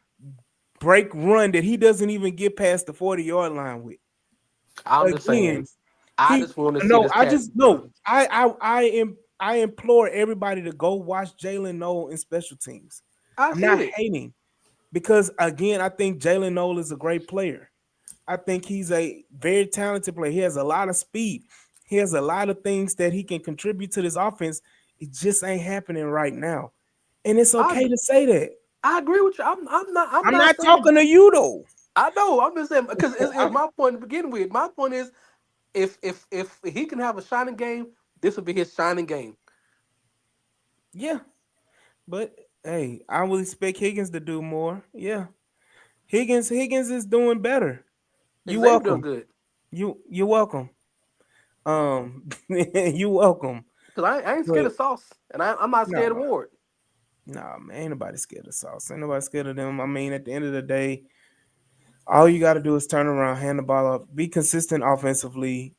break run that he doesn't even get past the 40-yard line with. I'm just saying. I just want to see this. I implore everybody to go watch Jalen Noel in special teams. I'm not hating because again, I think Jalen Noel is a great player. I think he's a very talented player. He has a lot of speed. He has a lot of things that he can contribute to this offense. It just ain't happening right now, and it's okay to say that. I agree with you. I'm not talking to you though. I know. I'm just saying because it's my point to begin with. My point is, if he can have a shining game, this will be his shining game. Yeah, but hey, I would expect Higgins to do more. Yeah, Higgins is doing better. You welcome. Doing good. You're welcome. You welcome. Because I ain't scared of Sauce, and I'm not scared of Ward. Nah, man, ain't nobody scared of Sauce. Ain't nobody scared of them. I mean, at the end of the day, all you got to do is turn around, hand the ball up, be consistent offensively,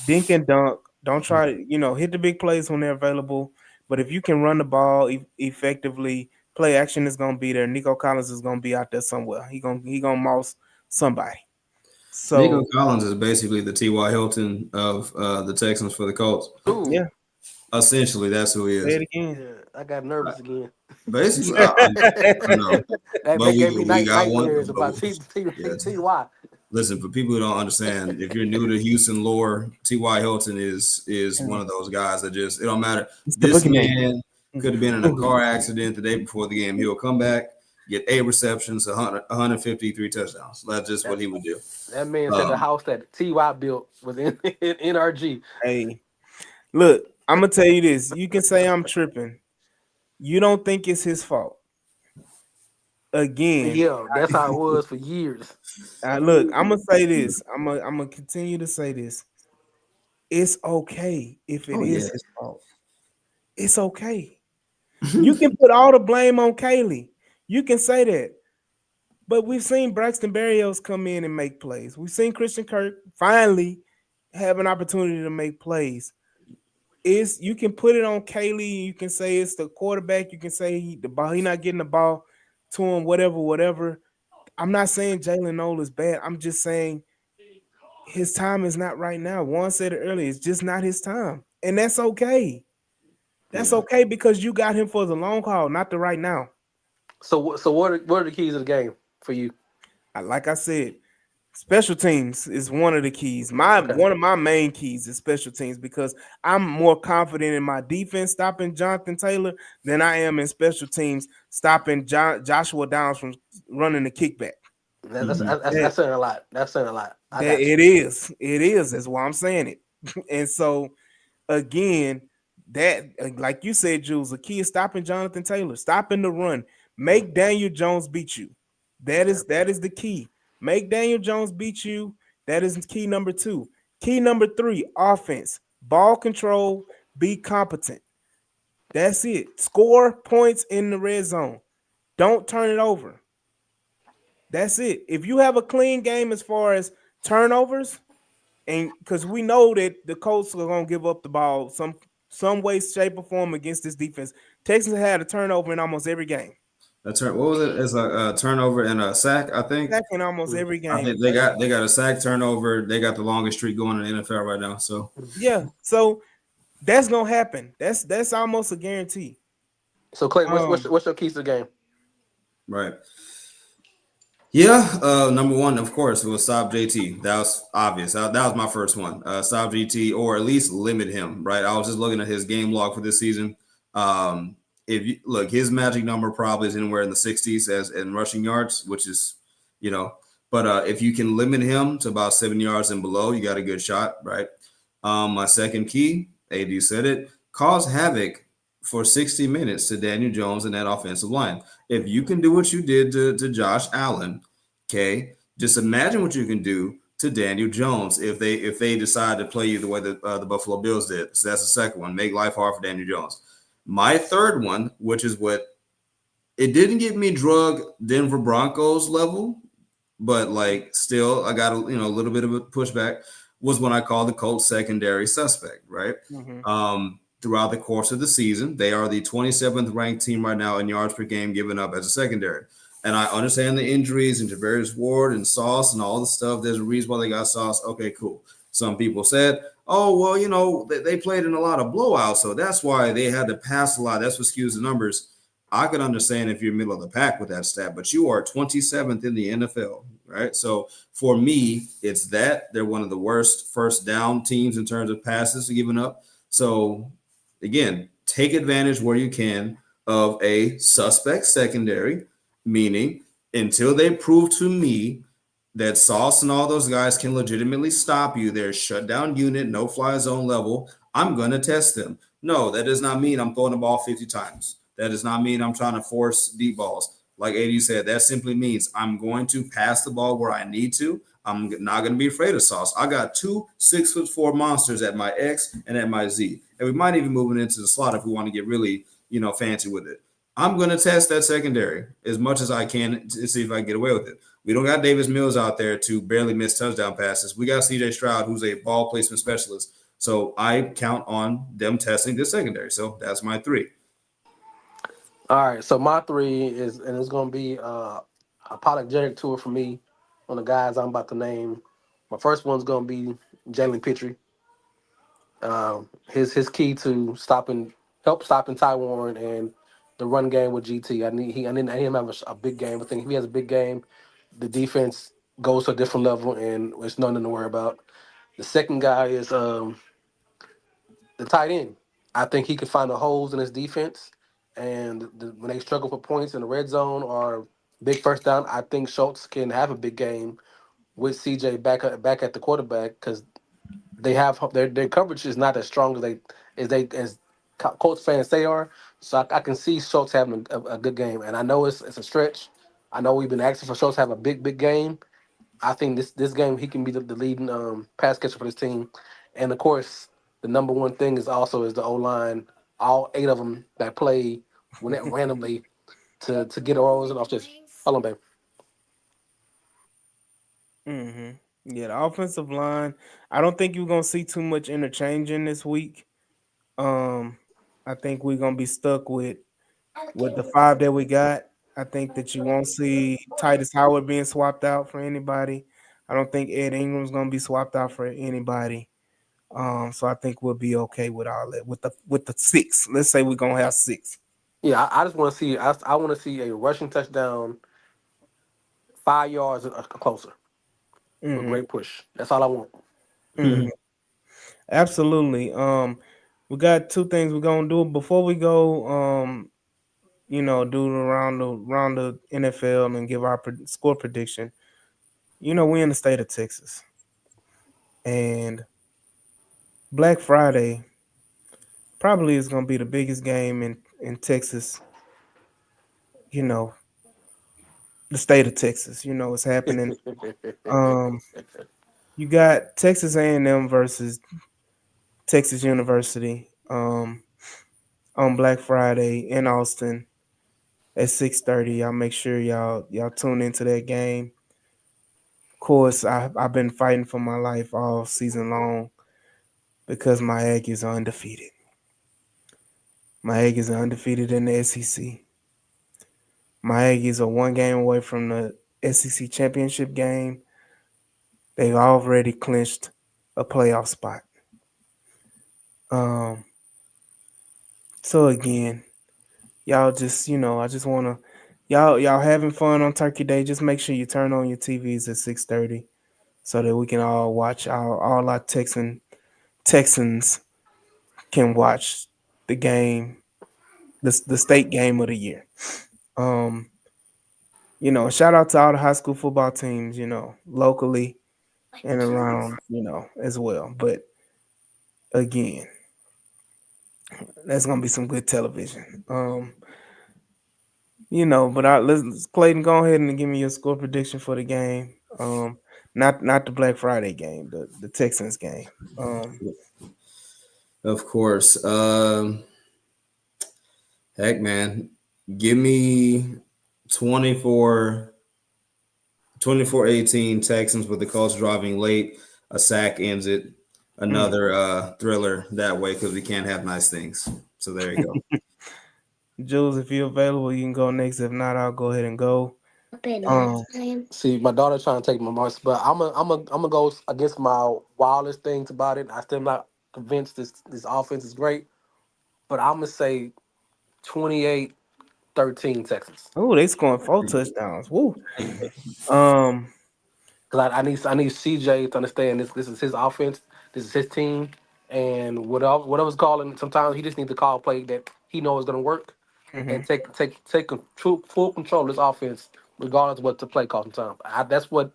dink and dunk. Don't try to, hit the big plays when they're available. But if you can run the ball effectively, play action is gonna be there. Nico Collins is gonna be out there somewhere. He gonna mouse somebody. So Nico Collins is basically the T.Y. Hilton of the Texans for the Colts. Ooh. Yeah, essentially that's who he is. Say it again. Yeah, I got nervous again. Basically, I know. That But gave me we got nightmares one. about T.Y. Listen, for people who don't understand, if you're new to Houston lore, T.Y. Hilton is one of those guys that just it don't matter. It's the This boogeyman. man could have been in a car accident the day before the game. He'll come back, get 8 receptions, 153 touchdowns. That's just what he would do. That man said the house that Ty built was in NRG. Hey, look, I'm gonna tell you this. You can say I'm tripping. You don't think it's his fault. Again, Yeah, that's how it was for years. look, I'm gonna say this. I'm gonna continue to say this. It's okay if it Oh, is yeah. his fault. It's okay. You can put all the blame on Kaylee. You can say that. But we've seen Braxton Berrios come in and make plays. We've seen Christian Kirk finally have an opportunity to make plays. You can put it on Kaylee. You can say it's the quarterback. You can say he not getting the ball to him, whatever. I'm not saying Jalen Noel is bad. I'm just saying his time is not right now. Juan said it earlier. It's just not his time. And that's okay. That's okay because you got him for the long haul, not the right now. So what are the keys of the game for you? Like I said, special teams is one of the keys. One of my main keys is special teams because I'm more confident in my defense stopping Jonathan Taylor than I am in special teams stopping Joshua Downs from running the kickback. That's saying a lot. That's saying a lot. I got you. It is. It is. That's why I'm saying it. And so again, that like you said, Jules, the key is stopping Jonathan Taylor, stopping the run. Make Daniel Jones beat you. That is the key. Make Daniel Jones beat you. That is key number 2. Key number 3, offense. Ball control, be competent. That's it. Score points in the red zone. Don't turn it over. That's it. If you have a clean game as far as turnovers, and because we know that the Colts are going to give up the ball some way, shape, or form against this defense. Texans had a turnover in almost every game. What was it? It's a turnover and a sack, I think. Sack in almost every game. I think they got a sack turnover. They got the longest streak going in the NFL right now. So yeah, so that's gonna happen. That's almost a guarantee. So Clay, what's your keys to the game? Right. Yeah, number 1, of course, it was stop JT. That was obvious. That was my first one. Stop JT, or at least limit him. Right. I was just looking at his game log for this season. If you look, his magic number probably is anywhere in the 60s as in rushing yards, which is, but if you can limit him to about 7 yards and below, you got a good shot, right? My second key, AD said it, cause havoc for 60 minutes to Daniel Jones and that offensive line. If you can do what you did to Josh Allen, okay, just imagine what you can do to Daniel Jones if they decide to play you the way the Buffalo Bills did. So that's the second one, make life hard for Daniel Jones. My third one, which is what it didn't get me drug Denver Broncos level, but like still I got a little bit of a pushback, was when I called the Colts secondary suspect, right? Mm-hmm. Throughout the course of the season, they are the 27th ranked team right now in yards per game given up as a secondary. And I understand the injuries and Javarius Ward and Sauce and all the stuff. There's a reason why they got Sauce. Okay, cool. Some people said, oh, well, they played in a lot of blowouts, so that's why they had to pass a lot. That's what skews the numbers. I could understand if you're middle of the pack with that stat, but you are 27th in the NFL, right? So for me, it's that. They're one of the worst first down teams in terms of passes given up. So, again, take advantage where you can of a suspect secondary, meaning until they prove to me that Sauce and all those guys can legitimately stop you, they're shutdown unit, no fly zone level, I'm going to test them. No, that does not mean I'm throwing the ball 50 times. That does not mean I'm trying to force deep balls. Like AD said, that simply means I'm going to pass the ball where I need to. I'm not going to be afraid of Sauce. I got 2 6'4" monsters at my X and at my Z. And we might even move it into the slot if we want to get really, fancy with it. I'm going to test that secondary as much as I can to see if I can get away with it. We don't got Davis Mills out there to barely miss touchdown passes. We got CJ Stroud, who's a ball placement specialist. So I count on them testing the secondary. So that's my 3. All right. So my 3 is, and it's going to be apologetic tour for me on the guys I'm about to name. My first one's going to be Jalen Pitre. His key to help stopping Ty Warren and the run game with GT. I need him to have a big game. I think if he has a big game, the defense goes to a different level, and it's nothing to worry about. The second guy is the tight end. I think he can find the holes in his defense, and when they struggle for points in the red zone or big first down, I think Schultz can have a big game with CJ back at the quarterback because they have their coverage is not as strong as Colts fans they are. So I can see Schultz having a good game, and I know it's a stretch. I know we've been asking for Schultz to have a big game. I think this game he can be the leading pass catcher for this team, and of course the number one thing is the O line. All eight of them that play when it randomly to get Rosen off this. Hold on, babe. Yeah, the offensive line. I don't think you're gonna see too much interchanging this week. Um, I think we're gonna be stuck with the five that we got. I think that you won't see Titus Howard being swapped out for anybody. I don't think Ed Ingram's gonna be swapped out for anybody. So I think we'll be okay with all that. With the six, let's say we're gonna have six. Yeah, I just want to see. I want to see a rushing touchdown, 5 yards or closer with Mm-hmm. great push. That's all I want. Mm-hmm. Absolutely. We got two things we're gonna do before we go. Do around the NFL and give our score prediction. We're in the state of Texas, and Black Friday probably is gonna be the biggest game in Texas. You know, the state of Texas. It's happening. You got Texas A&M versus Texas University on Black Friday in Austin at 6:30. Y'all make sure y'all tune into that game. Of course, I've been fighting for my life all season long because my Aggies are undefeated. My Aggies are undefeated in the SEC. My Aggies are one game away from the SEC championship game. They've already clinched a playoff spot. So again, y'all just I just wanna y'all having fun on Turkey Day. Just make sure you turn on your TVs at 6:30 so that we can all watch all our Texans can watch the game, the state game of the year. Shout out to all the high school football teams, locally and around, as well. But again, that's gonna be some good television. But let's Clayton, go ahead and give me your score prediction for the game. Not the Black Friday game, the Texans game. Of course. Heck, man, give me 24 18 Texans with the Colts driving late. A sack ends it. Another thriller that way because we can't have nice things. So there you go. Jules, if you're available, you can go next. If not, I'll go ahead and go. See, my daughter trying to take my marks, but I'm gonna go against my wildest things about it. I still not convinced this offense is great, but I'm gonna say 28-13 Texans. Oh, they scoring 4 touchdowns. Woo. Um, Because I need CJ to understand this is his offense, this is his team, and whatever's calling. Sometimes he just needs to call a play that he knows is gonna work, and mhm. full control of this offense, regardless of what the play call. Sometimes that's what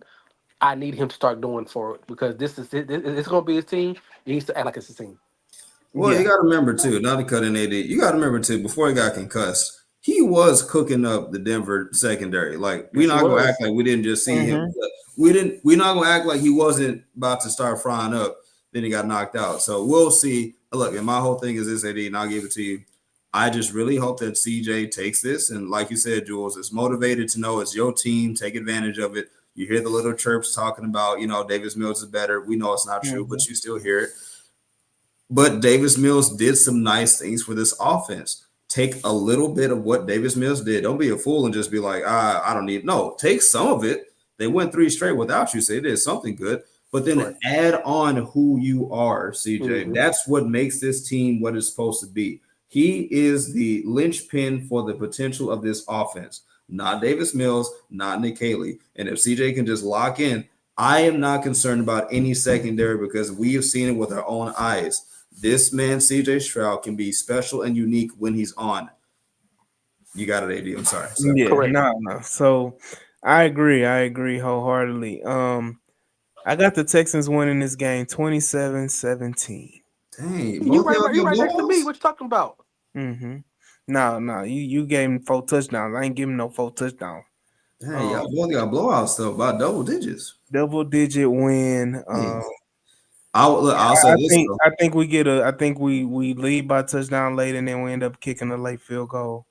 I need him to start doing for it because it's gonna be his team. He needs to act like it's his team. Well, Yeah. you got to remember too, not to cut in AD. You got to remember too, before he got concussed, he was cooking up the Denver secondary. Like we're Yes, he not gonna was. act like we didn't just see him. Mhm. We didn't. We're not gonna act like he wasn't about to start frying up. Then he got knocked out. So we'll see. Look, and my whole thing is this, AD, and I'll give it to you. I just really hope that CJ takes this, and like you said, Jules, is motivated to know it's your team. Take advantage of it. You hear the little chirps talking about, Davis Mills is better. We know it's not true, Mhm. but you still hear it. But Davis Mills did some nice things for this offense. Take a little bit of what Davis Mills did. Don't be a fool and just be like, I don't need. No, take some of it. They went 3 straight without you, so it is something good. But then Right. add on who you are, CJ. Mm-hmm. That's what makes this team what it's supposed to be. He is the linchpin for the potential of this offense. not Davis Mills, not Nick Haley. And if CJ can just lock in, I am not concerned about any secondary because we have seen it with our own eyes. This man, CJ Stroud, can be special and unique when he's on. You got it, AD. I'm sorry. Yeah, Correct. no. So I agree wholeheartedly. I got the Texans winning this game 27-17. Dang, You both right, y'all you get right next to me. blowouts? What you talking about? Mm-hmm. No, you gave him 4 touchdowns. I ain't giving no 4 touchdowns. Dang, y'all both got blowouts though, by double digits. Double digit win. Dang. I'll say this though. I think we get I think we lead by touchdown late and then we end up kicking a late field goal.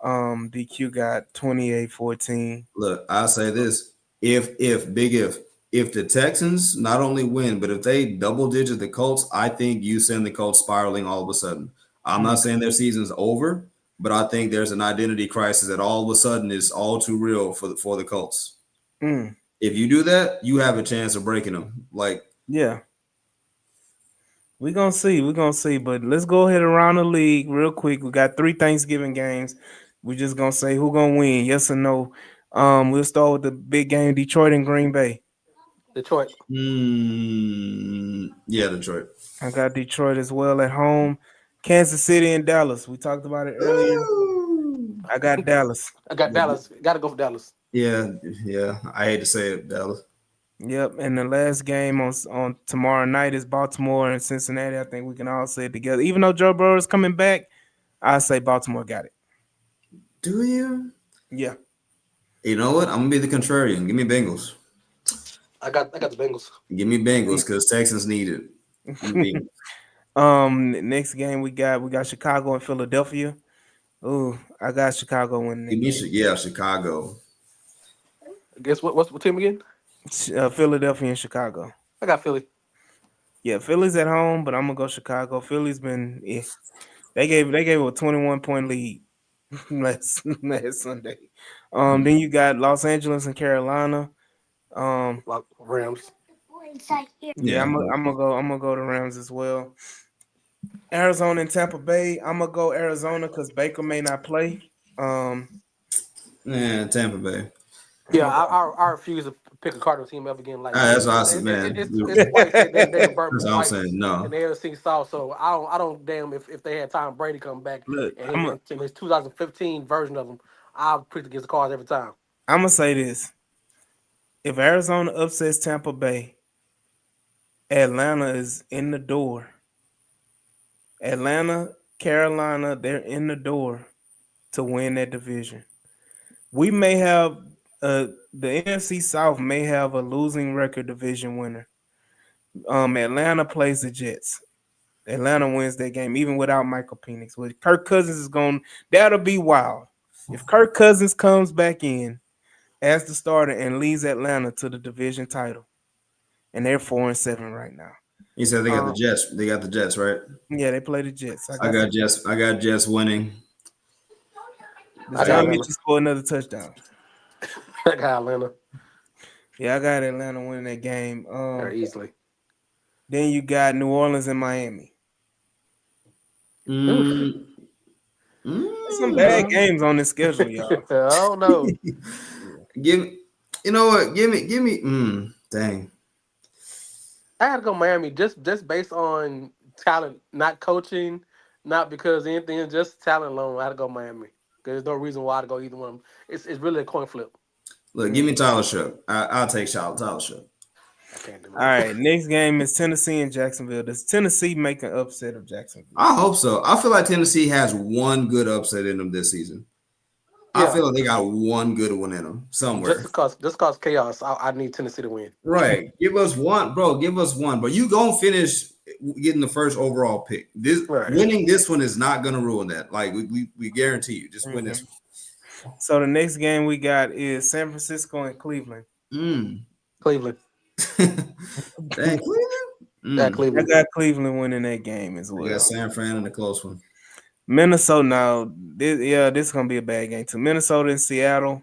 DQ got 28-14. Look, I'll say this. If the Texans not only win, but if they double digit the Colts, I think you send the Colts spiraling all of a sudden. I'm not saying their season's over, but I think there's an identity crisis that all of a sudden is all too real for the Colts. Mm. If you do that, you have a chance of breaking them. Like, Yeah. We're gonna see. But let's go ahead around the league real quick. We got 3 Thanksgiving games. We're just gonna say who gonna win, yes or no. We'll start with the big game, Detroit and Green Bay. Detroit. yeah, Detroit. I got Detroit as well at home. Kansas City and Dallas. We talked about it earlier. I got Dallas. I got Dallas. Got to go for Dallas. Yeah. I hate to say it, Dallas. Yep, and the last game on tomorrow night is Baltimore and Cincinnati. I think we can all say it together. Even though Joe Burrow is coming back, I say Baltimore got it. Do you? Yeah. You know what? I'm gonna be the contrarian. Give me Bengals. I got the Bengals. Give me Bengals because Texans need it. Next game we got Chicago and Philadelphia. Ooh, I got Chicago winning. Chicago. Guess what's the team again? Philadelphia and Chicago. I got Philly. Yeah, Philly's at home, but I'm gonna go Chicago. Philly's been they gave a 21-point lead last Sunday. Then you got Los Angeles and Carolina. Rams. Yeah, I'm gonna go to Rams as well. Arizona and Tampa Bay. I'm gonna go Arizona because Baker may not play. Tampa Bay. Yeah, I refuse to pick a Cardinals team ever again. Like that's awesome, man. It's white. They can burn That's what I'm saying. No, in the AFC South. So I don't damn if they had Tom Brady come back Look, and his 2015 version of him, I'll pick against the Cards every time. I'm gonna say this: if Arizona upsets Tampa Bay, Atlanta is in the door. Atlanta, Carolina, they're in the door to win that division. We may have the NFC South may have a losing record division winner. Atlanta plays the Jets. Atlanta wins that game even without Michael Penix. With Kirk Cousins is going, that'll be wild. If Kirk Cousins comes back in as the starter and leads Atlanta to the division title, and they're 4-7 right now. He said they got the Jets. They got the Jets, right? Yeah, they play the Jets. I got Jets winning. John Mitchell scored another touchdown. I got Atlanta. Yeah, I got Atlanta winning that game. Very easily. Then you got New Orleans and Miami. Some bad games on this schedule, y'all. I don't know. You know what? Give me. Dang. I had to go Miami just based on talent, not coaching, not because anything, just talent alone. I had to go Miami. There's no reason why to go either one. It's really a coin flip. Look, give me Tyler Shook. I'll take Tyler Shook. All right, next game is Tennessee and Jacksonville. Does Tennessee make an upset of Jacksonville? I hope so. I feel like Tennessee has one good upset in them this season. Yeah. I feel like they got one good one in them somewhere. Just cause chaos, I need Tennessee to win. Right. Give us one, bro. Give us one. But you gonna finish getting the first overall pick. Winning this one is not gonna ruin that. Like we guarantee you. Just win this one. So the next game we got is San Francisco and Cleveland. Cleveland. Dang, Cleveland? Cleveland. I got Cleveland winning that game as well. We got San Fran in the close one. Minnesota now. This is gonna be a bad game too. Minnesota and Seattle.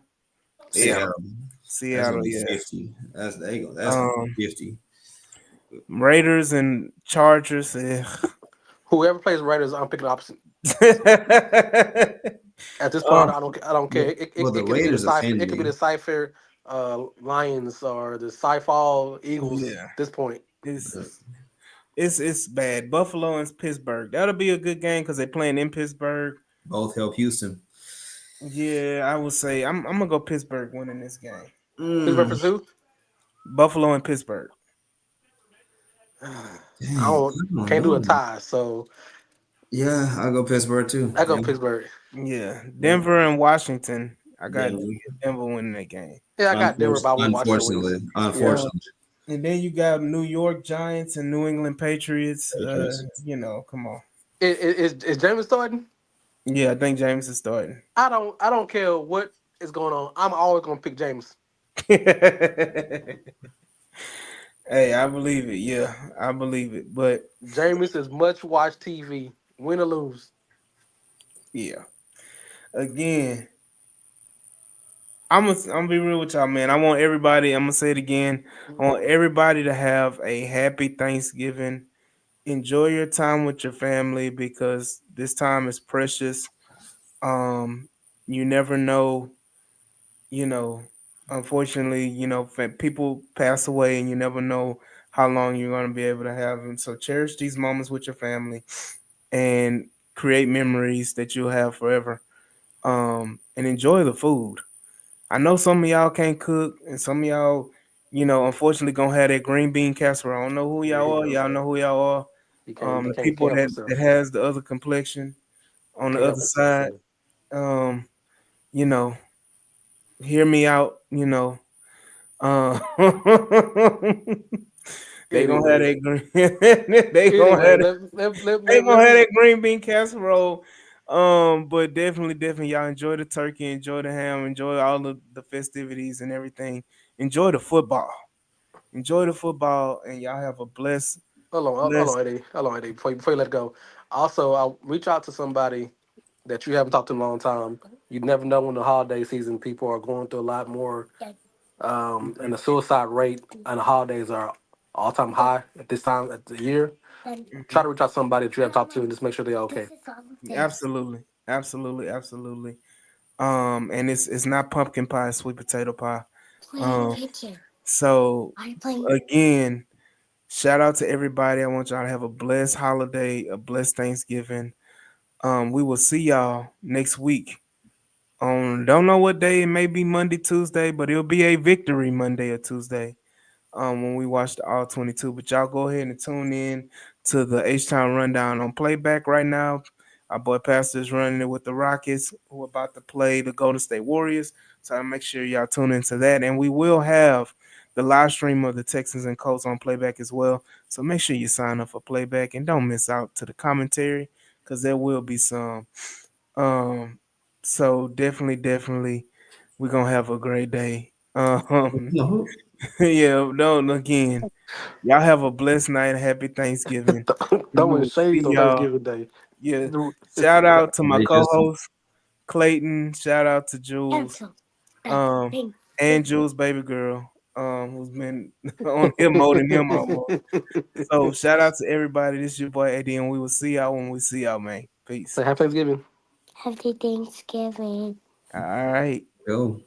Seattle, yeah. 50. That's 50. Raiders and Chargers. Whoever plays Raiders, I'm picking opposite. At this point, Um, I don't care. Well, the It could be the Raiders Cypher. offend It could be me. the Cypher Lions or the Cyfall Eagles. yeah, At this point, it's it's bad. Buffalo and Pittsburgh. That'll be a good game because they're playing in Pittsburgh. Both help Houston. Yeah, I would say I'm gonna go Pittsburgh winning this game. Pittsburgh Mm, for two. Buffalo and Pittsburgh. I dang, don't I don't can't do a know. tie, so Yeah, I'll go Pittsburgh too. I go Yeah, Pittsburgh. Yeah, yeah. Denver and Washington. I got Denver. Denver winning that game. Yeah, I got Denver, but I want Washington win. Unfortunately, Yeah, Uh, unfortunately, and then you got New York Giants and New England Patriots. Patriots. Come on. is James starting? Yeah, I think James is starting. I don't care what is going on. I'm always gonna pick James. Hey, I believe it. Yeah, I believe it. But James is much watch TV, win or lose. yeah, again, I'm gonna be real with y'all, man. I want everybody. I'm gonna say it again. I want everybody to have a happy Thanksgiving. Enjoy your time with your family because this time is precious. Um, you never know. You know, unfortunately, people pass away, and you never know how long you're gonna be able to have them. So cherish these moments with your family and create memories that you'll have forever. And enjoy the food. I know some of y'all can't cook, and some of y'all, unfortunately, gonna have that green bean casserole. I don't know who Yeah, he y'all are. know. Y'all know who y'all are. He The can't people help that himself. has the other complexion on the Can't help other himself. side. Man. Um, you know, hear me out. Uh, they gonna have Anyway, that green. they gonna anyway, have that, they let gonna have me. that green bean casserole. But definitely, y'all enjoy the turkey, enjoy the ham, enjoy all the festivities and everything. Enjoy the football. Enjoy the football, and y'all have a Hold blessed. on, Eddie. Hold on, Eddie. Before you let go. Also, I'll reach out to somebody that you haven't talked to in a long time. You never know when the holiday season people are going through a lot more, and the suicide rate on the holidays are all time high at this time at the year. Try to Mhm. reach out to somebody that you haven't talked to and just make sure they're okay. Absolutely, absolutely, absolutely. And it's not pumpkin pie, it's sweet potato pie. Um, so again, shout out to everybody. I want y'all to have a blessed holiday, a blessed Thanksgiving. We will see y'all next week on don't know what day. It may be Monday, Tuesday, but it'll be a victory Monday or Tuesday. When we watch the All 22. But y'all go ahead and tune in to the H Town Rundown on playback right now. Our boy Pastor is running it with the Rockets, who are about to play the Golden State Warriors. So make sure y'all tune into that. And we will have the live stream of the Texans and Colts on playback as well. So make sure you sign up for playback and don't miss out to the commentary because there will be some. Um, so definitely, we're gonna have a great day. No, Yeah, no, again, y'all have a blessed night, happy Thanksgiving, and we Throwing will see shades on y'all. Thanksgiving Day. Yeah, shout out to my they just co-host Clayton. Shout out to Jules, um, and Jules' baby girl, who's been on here more than him almost. So shout out to everybody. This is your boy AD, and we will see y'all when we see y'all, man. Peace. Say happy Thanksgiving. All right. go.